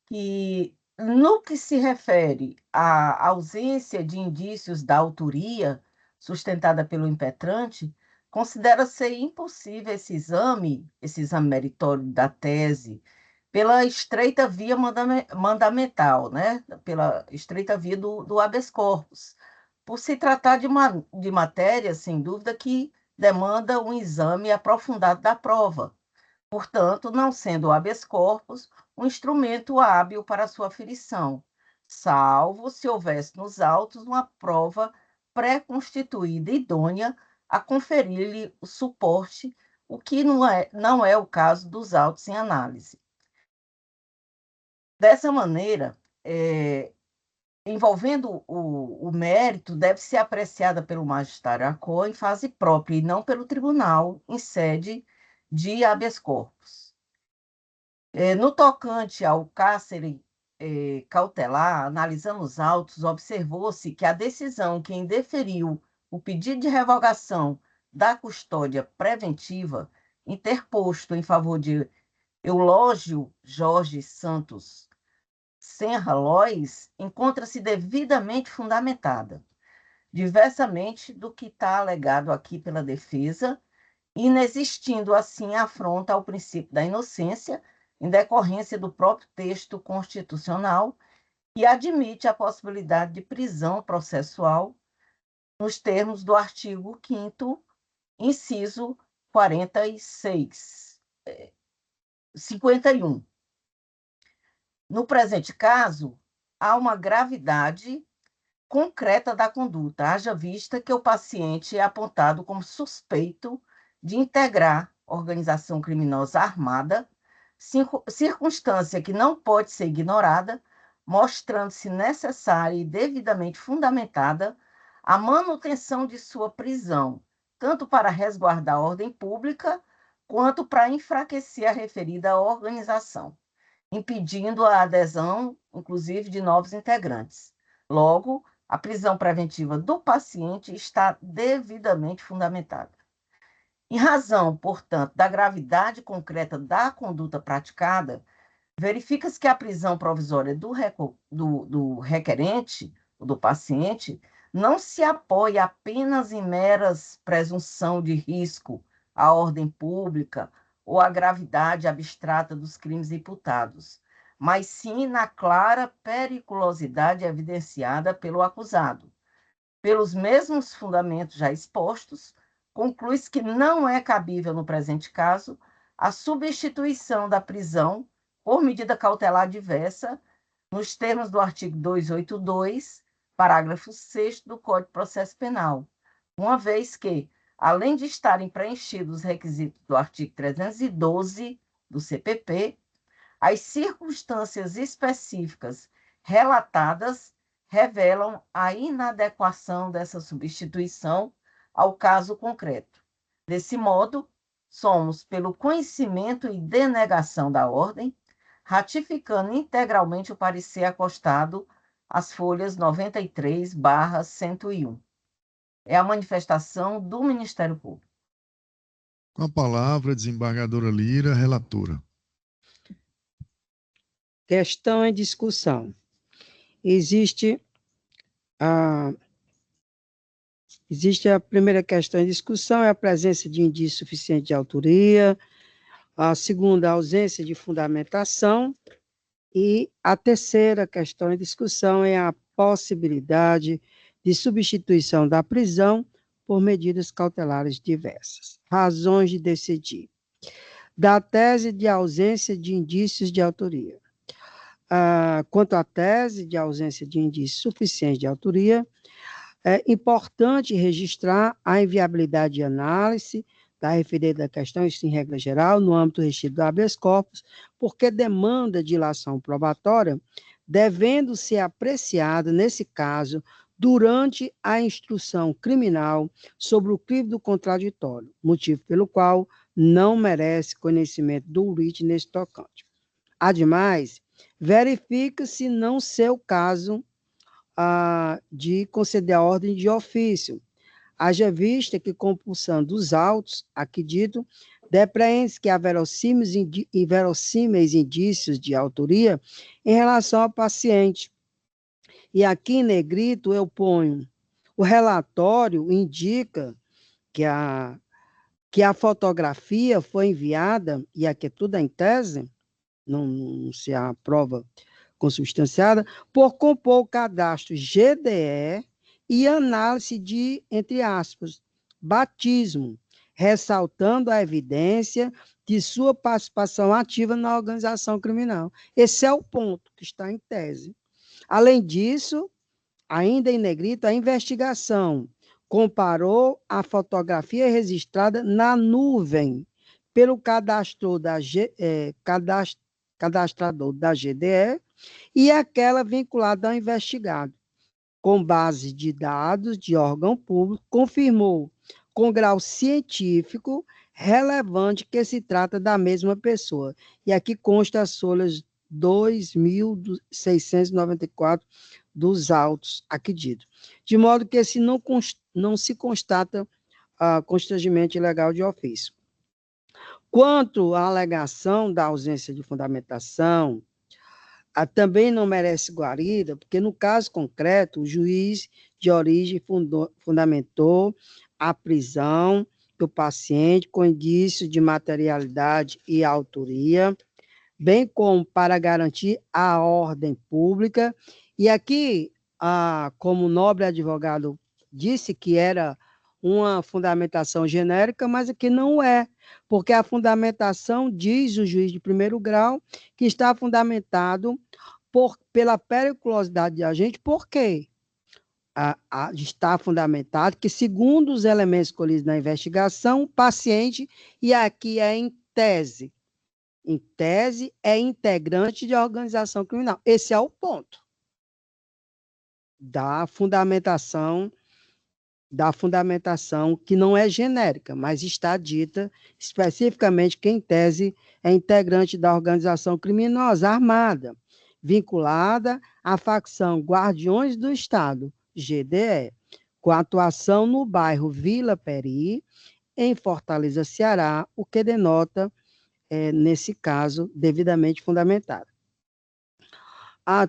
Speaker 3: que, no que se refere à ausência de indícios da autoria sustentada pelo impetrante, considera-se impossível esse exame meritório da tese, pela estreita via mandamental, né? Pela estreita via do habeas corpus, por se tratar de matéria, sem dúvida, que demanda um exame aprofundado da prova. Portanto, não sendo o habeas corpus um instrumento hábil para sua aferição, salvo se houvesse nos autos uma prova pré-constituída idônea a conferir-lhe o suporte, o que não é o caso dos autos em análise. Dessa maneira, envolvendo o mérito, deve ser apreciada pelo magistrado ACOA em fase própria e não pelo tribunal em sede de habeas corpus. No tocante ao cárcere cautelar, analisando os autos, observou-se que a decisão que indeferiu o pedido de revogação da custódia preventiva, interposto em favor de Eulógio Jorge Santos Senra Lois, encontra-se devidamente fundamentada, diversamente do que está alegado aqui pela defesa, inexistindo assim afronta ao princípio da inocência, em decorrência do próprio texto constitucional, que admite a possibilidade de prisão processual nos termos do artigo 5º, inciso 51. No presente caso, há uma gravidade concreta da conduta, haja vista que o paciente é apontado como suspeito de integrar organização criminosa armada, circunstância que não pode ser ignorada, mostrando-se necessária e devidamente fundamentada a manutenção de sua prisão, tanto para resguardar a ordem pública, quanto para enfraquecer a referida organização, impedindo a adesão, inclusive, de novos integrantes. Logo, a prisão preventiva do paciente está devidamente fundamentada. Em razão, portanto, da gravidade concreta da conduta praticada, verifica-se que a prisão provisória do requerente, do paciente, não se apoia apenas em meras presunção de risco à ordem pública ou à gravidade abstrata dos crimes imputados, mas sim na clara periculosidade evidenciada pelo acusado. Pelos mesmos fundamentos já expostos, conclui-se que não é cabível, no presente caso, a substituição da prisão por medida cautelar diversa, nos termos do artigo 282, parágrafo 6º do Código de Processo Penal, uma vez que, além de estarem preenchidos os requisitos do artigo 312 do CPP, as circunstâncias específicas relatadas revelam a inadequação dessa substituição ao caso concreto. Desse modo, somos, pelo conhecimento e denegação da ordem, ratificando integralmente o parecer acostado às folhas 93/101. É a manifestação do Ministério Público.
Speaker 1: Com a palavra, desembargadora Lira, relatora.
Speaker 5: Questão em discussão. Existe a primeira questão em discussão, é a presença de indício suficiente de autoria, a segunda, a ausência de fundamentação, e a terceira questão em discussão é a possibilidade de substituição da prisão por medidas cautelares diversas. Razões de decidir. Da tese de ausência de indícios de autoria. Quanto à tese de ausência de indícios suficientes de autoria, é importante registrar a inviabilidade de análise da referida questão, isso em regra geral, no âmbito restrito do habeas corpus, porque demanda dilação probatória, devendo ser apreciada, nesse caso, durante a instrução criminal sobre o crime do contraditório, motivo pelo qual não merece conhecimento do writ nesse tocante. Ademais, verifica-se não ser o caso de conceder a ordem de ofício, haja vista que, compulsando os autos, aqui dito, depreende-se que há verossímeis indícios de autoria em relação ao paciente. E aqui em negrito eu ponho, o relatório indica que a fotografia foi enviada, e aqui é tudo em tese, não se há prova consubstanciada, por compor o cadastro GDE e análise de, entre aspas, batismo, ressaltando a evidência de sua participação ativa na organização criminal. Esse é o ponto que está em tese. Além disso, ainda em negrito, a investigação comparou a fotografia registrada na nuvem pelo cadastrador da GDE e aquela vinculada ao investigado. Com base de dados de órgão público, confirmou com grau científico relevante que se trata da mesma pessoa. E aqui consta as folhas 2.694 dos autos aqui dito. De modo que não se constata constrangimento ilegal de ofício. Quanto à alegação da ausência de fundamentação, também não merece guarida, porque no caso concreto, o juiz de origem fundamentou a prisão do paciente com indício de materialidade e autoria, bem como para garantir a ordem pública. E aqui, como o nobre advogado disse que era uma fundamentação genérica, mas aqui não é, porque a fundamentação, diz o juiz de primeiro grau, que está fundamentado pela periculosidade de agente. Por quê? Está fundamentado que, segundo os elementos colhidos na investigação, o paciente, e aqui é em tese, é integrante de organização criminal. Esse é o ponto da fundamentação que não é genérica, mas está dita especificamente que, em tese, é integrante da organização criminosa armada, vinculada à facção Guardiões do Estado, GDE, com atuação no bairro Vila Peri, em Fortaleza, Ceará, o que denota, nesse caso, devidamente fundamentado.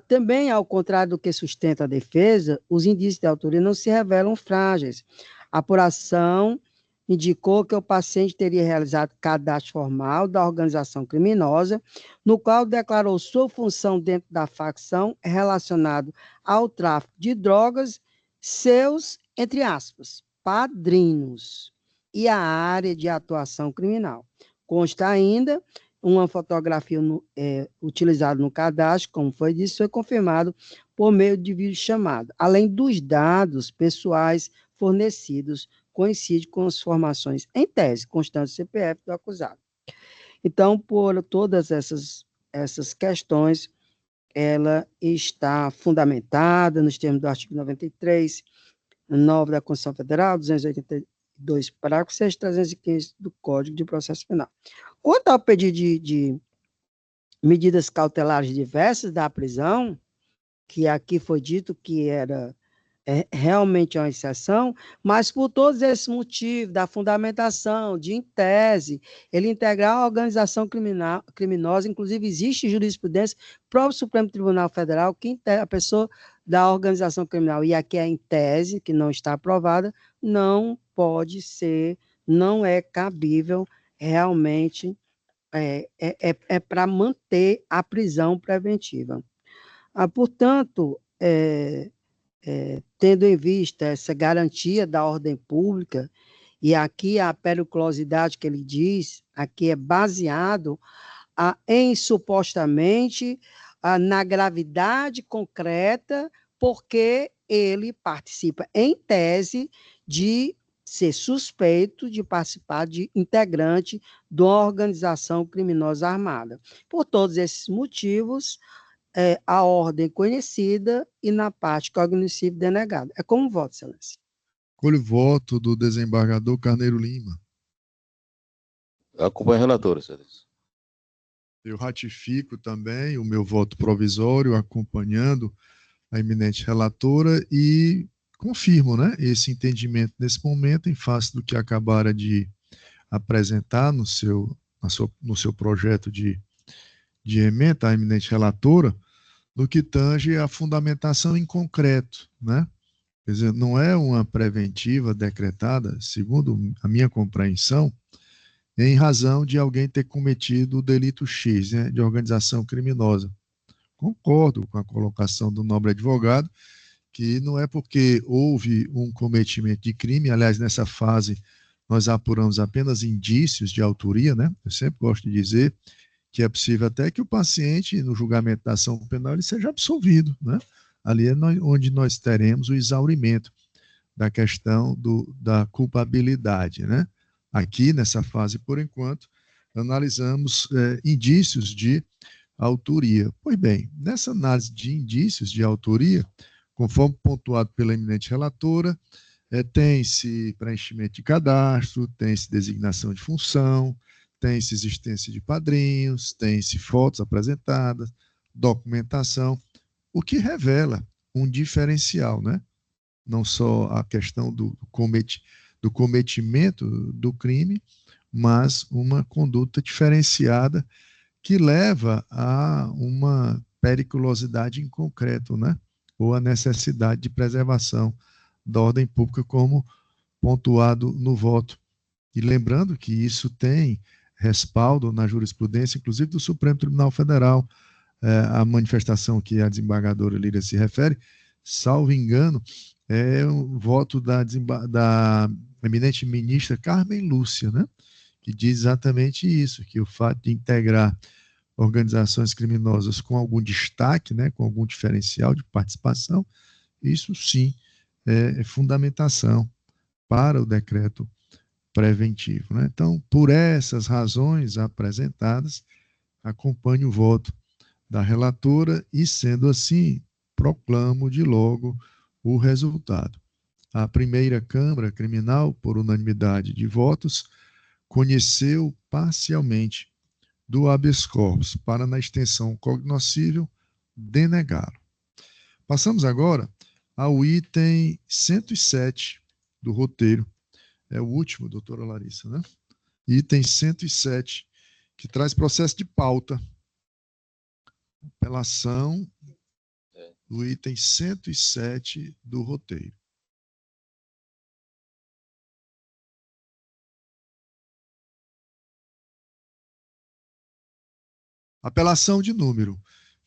Speaker 5: Também, ao contrário do que sustenta a defesa, os indícios de autoria não se revelam frágeis. A apuração indicou que o paciente teria realizado cadastro formal da organização criminosa, no qual declarou sua função dentro da facção relacionado ao tráfico de drogas, seus, entre aspas, padrinhos, e a área de atuação criminal. Consta ainda uma fotografia utilizada no cadastro, como foi dito, foi confirmado por meio de videochamada, além dos dados pessoais fornecidos, coincide com as informações em tese, constante CPF do acusado. Então, por todas essas questões, ela está fundamentada nos termos do artigo 93, 9 da Constituição Federal, 282, parágrafo 6, 315 do Código de Processo Penal. Quanto ao pedido de medidas cautelares diversas da prisão, que aqui foi dito que era realmente uma exceção, mas por todos esses motivos, da fundamentação, de em tese, ele integrar a organização criminosa, inclusive existe jurisprudência, próprio Supremo Tribunal Federal, que a pessoa da organização criminal, e aqui é em tese, que não está aprovada, não pode ser, não é cabível realmente, para manter a prisão preventiva. Portanto, tendo em vista essa garantia da ordem pública, e aqui a periculosidade que ele diz, aqui é baseado em supostamente na gravidade concreta, porque ele participa em tese de ser suspeito de participar de integrante de uma organização criminosa armada. Por todos esses motivos, a ordem conhecida e na parte cognitiva denegada. É como voto, excelência.
Speaker 1: Colho o voto do desembargador Carneiro Lima.
Speaker 8: Acompanho a relatora, excelência.
Speaker 1: Eu ratifico também o meu voto provisório, acompanhando a eminente relatora, e confirmo, né, esse entendimento nesse momento, em face do que acabara de apresentar no seu projeto de emenda, a eminente relatora, no que tange a fundamentação em concreto, né? Quer dizer, não é uma preventiva decretada, segundo a minha compreensão, em razão de alguém ter cometido o delito X, né, de organização criminosa. Concordo com a colocação do nobre advogado, que não é porque houve um cometimento de crime, aliás, nessa fase nós apuramos apenas indícios de autoria, né? Eu sempre gosto de dizer que é possível até que o paciente, no julgamento da ação penal, ele seja absolvido, né? Ali é onde nós teremos o exaurimento da questão da culpabilidade, né? Aqui, nessa fase, por enquanto, analisamos indícios de autoria. Pois bem, nessa análise de indícios de autoria, conforme pontuado pela eminente relatora, tem-se preenchimento de cadastro, tem-se designação de função, tem-se existência de padrinhos, tem-se fotos apresentadas, documentação, o que revela um diferencial, né? Não só a questão do cometimento do crime, mas uma conduta diferenciada que leva a uma periculosidade em concreto, né? Ou a necessidade de preservação da ordem pública, como pontuado no voto. E lembrando que isso tem respaldo na jurisprudência, inclusive do Supremo Tribunal Federal, a manifestação que a desembargadora Líria se refere, salvo engano, é um voto da eminente ministra Carmen Lúcia, né, que diz exatamente isso, que o fato de integrar organizações criminosas com algum destaque, né, com algum diferencial de participação, isso sim é fundamentação para o decreto preventivo, né? Então, por essas razões apresentadas, acompanho o voto da relatora e, sendo assim, proclamo de logo o resultado. A primeira Câmara Criminal, por unanimidade de votos, conheceu parcialmente do habeas corpus para, na extensão cognoscível, denegá-lo. Passamos agora ao item 107 do roteiro. É o último, doutora Larissa, né? Item 107, que traz processo de pauta. Apelação do item 107 do roteiro. Apelação de número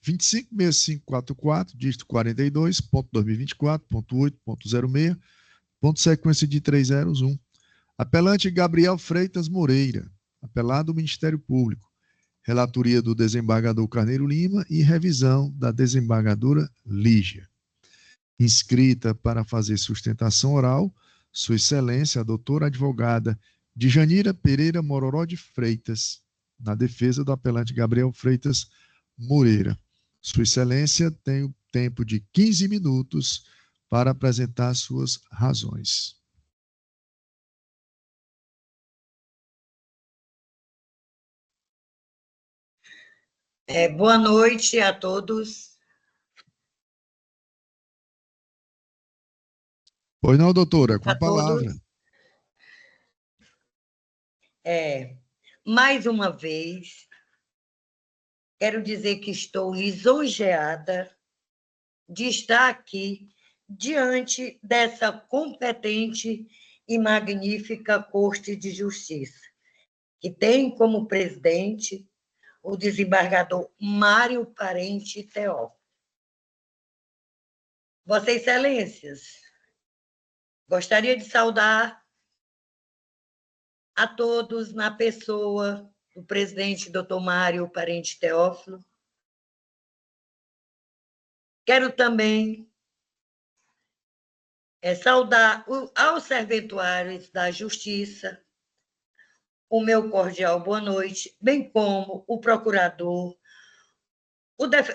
Speaker 1: 256544, dígito 42.2024.8.06, ponto sequência de 301. Apelante Gabriel Freitas Moreira, apelado o Ministério Público, relatoria do desembargador Carneiro Lima e revisão da desembargadora Lígia. Inscrita para fazer sustentação oral, Sua Excelência, a doutora advogada Djanira Pereira Mororó de Freitas, na defesa do apelante Gabriel Freitas Moreira. Sua Excelência tem o tempo de 15 minutos para apresentar suas razões.
Speaker 8: Boa noite a todos.
Speaker 1: Pois não, doutora, com a palavra.
Speaker 8: Mais uma vez, quero dizer que estou lisonjeada de estar aqui diante dessa competente e magnífica Corte de Justiça, que tem como presidente o desembargador Mário Parente Teófilo. Vossas Excelências, gostaria de saudar a todos na pessoa do presidente Dr. Mário Parente Teófilo. Quero também saudar aos serventuários da Justiça o meu cordial boa noite, bem como o procurador,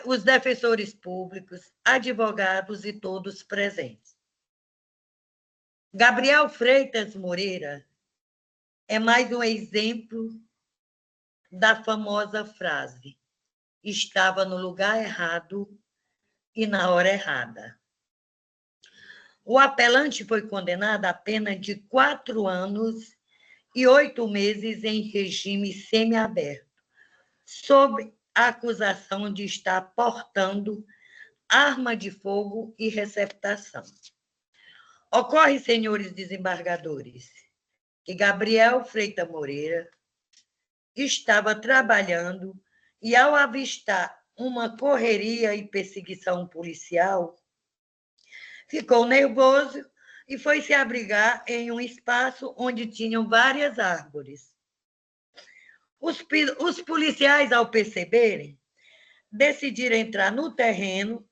Speaker 8: os defensores públicos, advogados e todos presentes. Gabriel Freitas Moreira é mais um exemplo da famosa frase: estava no lugar errado e na hora errada. O apelante foi condenado a pena de 4 anos e 8 meses em regime semiaberto, sob a acusação de estar portando arma de fogo e receptação. Ocorre, senhores desembargadores, que Gabriel Freitas Moreira estava trabalhando e, ao avistar uma correria e perseguição policial, ficou nervoso e foi se abrigar em um espaço onde tinham várias árvores. Os policiais, ao perceberem, decidiram entrar no terreno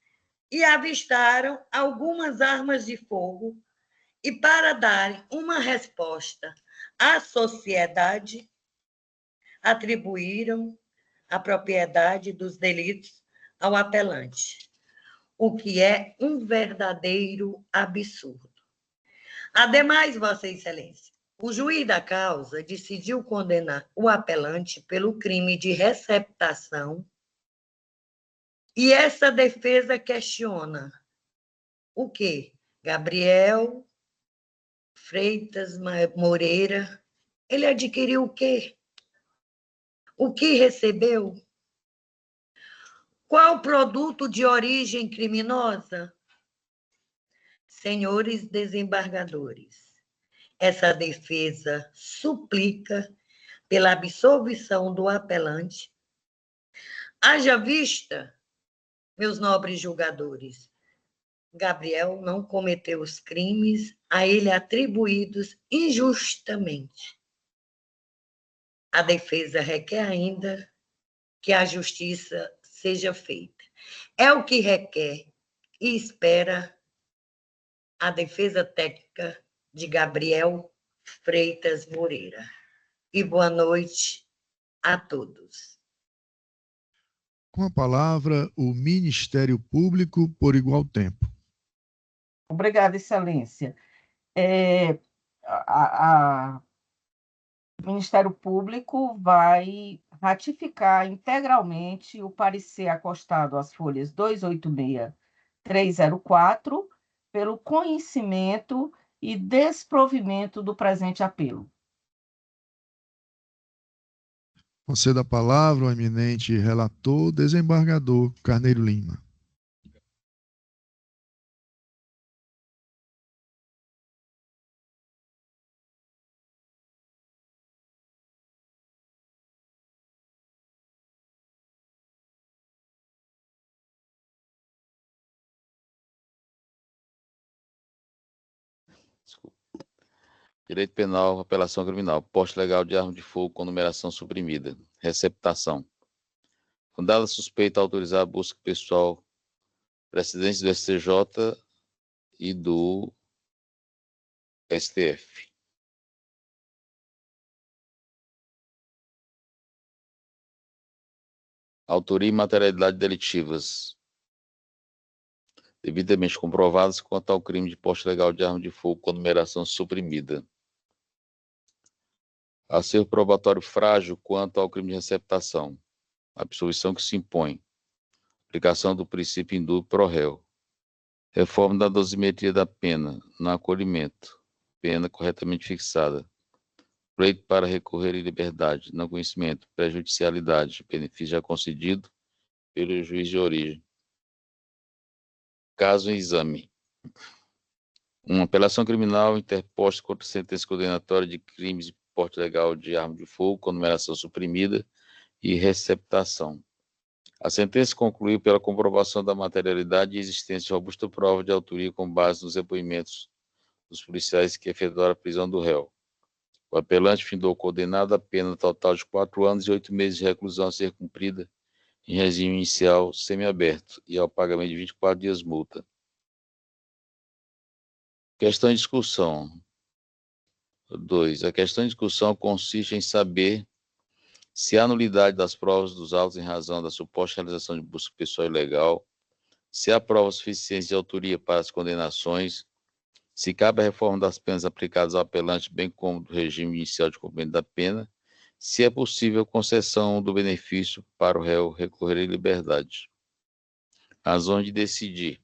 Speaker 8: e avistaram algumas armas de fogo e, para darem uma resposta à sociedade, atribuíram a propriedade dos delitos ao apelante, o que é um verdadeiro absurdo. Ademais, Vossa Excelência, o juiz da causa decidiu condenar o apelante pelo crime de receptação e essa defesa questiona o quê? Gabriel Freitas Moreira, ele adquiriu o quê? O que recebeu? Qual produto de origem criminosa? Senhores desembargadores, essa defesa suplica pela absolvição do apelante. Haja vista, meus nobres julgadores, Gabriel não cometeu os crimes a ele atribuídos injustamente. A defesa requer ainda que a justiça seja feita. É o que requer e espera a defesa técnica de Gabriel Freitas Moreira. E boa noite a todos.
Speaker 1: Com a palavra, o Ministério Público por igual tempo.
Speaker 3: Obrigada, Excelência. O Ministério Público vai ratificar integralmente o parecer acostado às folhas 286, 304, pelo conhecimento e desprovimento do presente apelo.
Speaker 1: Conceda a palavra ao eminente relator, desembargador Carneiro Lima.
Speaker 9: Direito penal, apelação criminal, porte legal de arma de fogo com numeração suprimida, receptação. Fundada suspeita autorizar a busca pessoal, presidentes do STJ e do STF. Autoria e materialidade delitivas, devidamente comprovadas quanto ao crime de porte legal de arma de fogo com numeração suprimida. Acervo probatório frágil quanto ao crime de receptação. Absolvição que se impõe. Aplicação do princípio indúbio pro réu. Reforma da dosimetria da pena, no acolhimento. Pena corretamente fixada. Pleito para recorrer em liberdade, não conhecimento, prejudicialidade, benefício já concedido pelo juiz de origem. Caso em exame. Uma apelação criminal interposta contra sentença condenatória de crimes de porte legal de arma de fogo com numeração suprimida e receptação. A sentença concluiu pela comprovação da materialidade e existência de robusta prova de autoria com base nos depoimentos dos policiais que efetuaram a prisão do réu. O apelante findou condenado a pena total de 4 anos e 8 meses de reclusão a ser cumprida em regime inicial semiaberto e ao pagamento de 24 dias multa. Questão em discussão. 2. A questão em discussão consiste em saber se há nulidade das provas dos autos em razão da suposta realização de busca pessoal ilegal, se há provas suficientes de autoria para as condenações, se cabe a reforma das penas aplicadas ao apelante, bem como do regime inicial de cumprimento da pena, se é possível concessão do benefício para o réu recorrer em liberdade. Razões de decidir.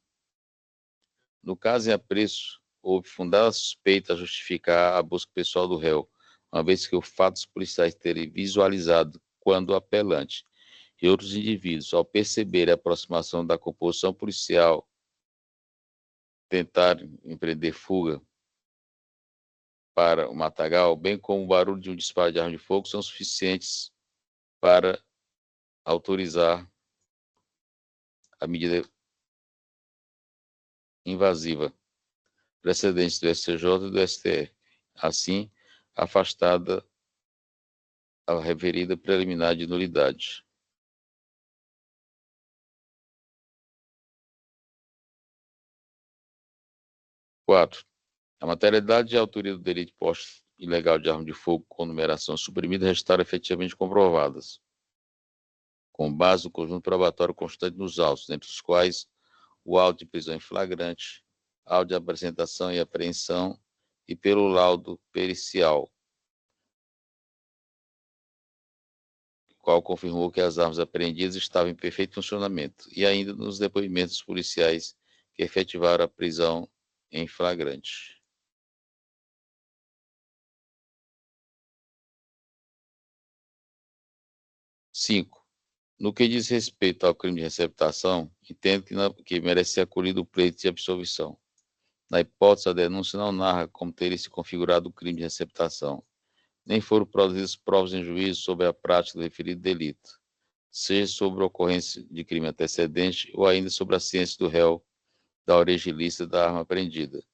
Speaker 9: No caso em apreço, houve fundada suspeita a justificar a busca pessoal do réu, uma vez que o fato dos policiais terem visualizado quando o apelante e outros indivíduos, ao perceberem a aproximação da composição policial, tentaram empreender fuga para o matagal, bem como o barulho de um disparo de arma de fogo, são suficientes para autorizar a medida invasiva, precedentes do STJ e do STF. Assim, afastada a referida preliminar de nulidade. Quatro. A materialidade e a autoria do delito de porte ilegal de arma de fogo com numeração suprimida restaram efetivamente comprovadas, com base no conjunto probatório constante nos autos, entre os quais o auto de prisão em flagrante, auto de apresentação e apreensão e pelo laudo pericial, qual confirmou que as armas apreendidas estavam em perfeito funcionamento, e ainda nos depoimentos policiais que efetivaram a prisão em flagrante. Cinco. No que diz respeito ao crime de receptação, entendo que merece ser acolhido o pleito de absolvição. Na hipótese, a denúncia não narra como teria se configurado o crime de receptação, nem foram produzidas provas em juízo sobre a prática do referido delito, seja sobre a ocorrência de crime antecedente ou ainda sobre a ciência do réu da origem ilícita da arma apreendida.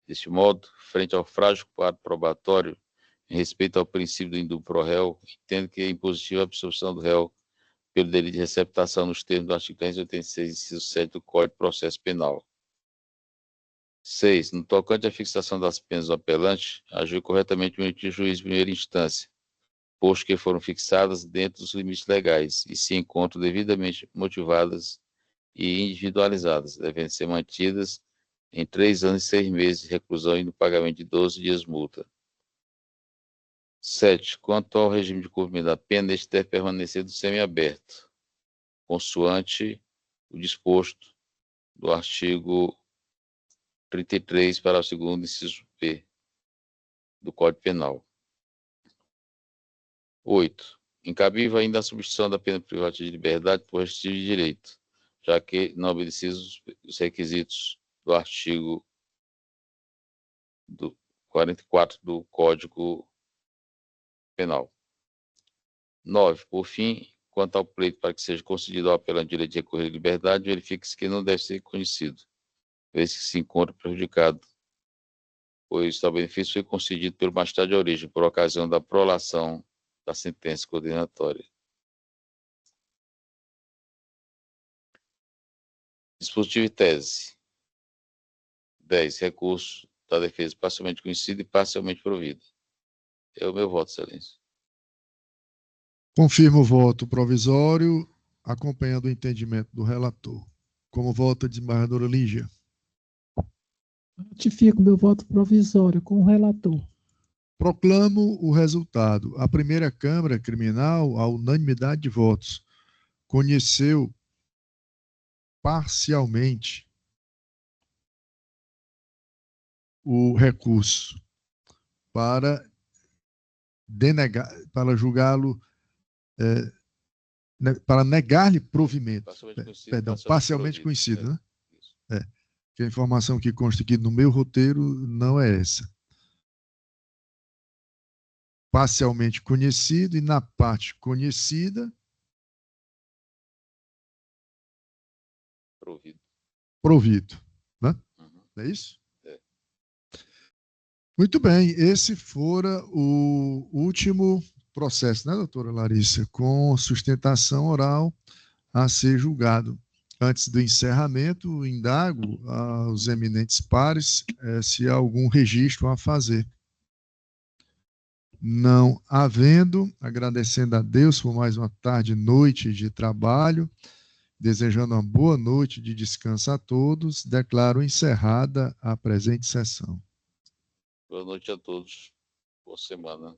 Speaker 9: Deste modo, frente ao frágil quadro probatório, em respeito ao princípio do indúbio pro réu, entendo que é impositiva a absolvição do réu pelo delito de receptação nos termos do artigo 386, inciso 7 do Código de Processo Penal. 6. No tocante à fixação das penas do apelante, agiu corretamente o juiz de primeira instância, posto que foram fixadas dentro dos limites legais e se encontram devidamente motivadas e individualizadas, devendo ser mantidas em 3 anos e 6 meses de reclusão e no pagamento de 12 dias multa. 7. Quanto ao regime de cumprimento da pena, este deve permanecer do semiaberto, consoante o disposto do artigo 33, parágrafo 2º, inciso B, do Código Penal. 8. Incabível ainda a substituição da pena privativa de liberdade por restritivo de direito, já que não obedecidos os requisitos do artigo 44 do Código Penal. 9. Por fim, quanto ao pleito para que seja concedido ao apelante direito de recorrer à liberdade, verifique-se que não deve ser conhecido, vez que se encontra prejudicado pois tal benefício foi concedido pelo magistrado de origem por ocasião da prolação da sentença condenatória. Dispositivo e tese. 10. Recurso da defesa parcialmente conhecido e parcialmente provido. É o meu voto, excelência.
Speaker 1: Confirmo o voto provisório, acompanhando o entendimento do relator. Como vota a desembargadora Lígia?
Speaker 4: Ratifico meu voto provisório com o relator.
Speaker 1: Proclamo o resultado. A primeira Câmara Criminal, à unanimidade de votos, conheceu parcialmente o recurso para denegar, para julgá-lo, para negar-lhe provimento. Parcialmente conhecido, né? Que a informação que consta aqui no meu roteiro não é essa. Parcialmente conhecido e na parte conhecida, provido, né? É isso? Muito bem, esse fora o último processo, né, doutora Larissa, com sustentação oral a ser julgado. Antes do encerramento, indago aos eminentes pares se há algum registro a fazer. Não havendo, agradecendo a Deus por mais uma tarde e noite de trabalho, desejando uma boa noite de descanso a todos, declaro encerrada a presente sessão.
Speaker 9: Boa noite a todos. Boa semana.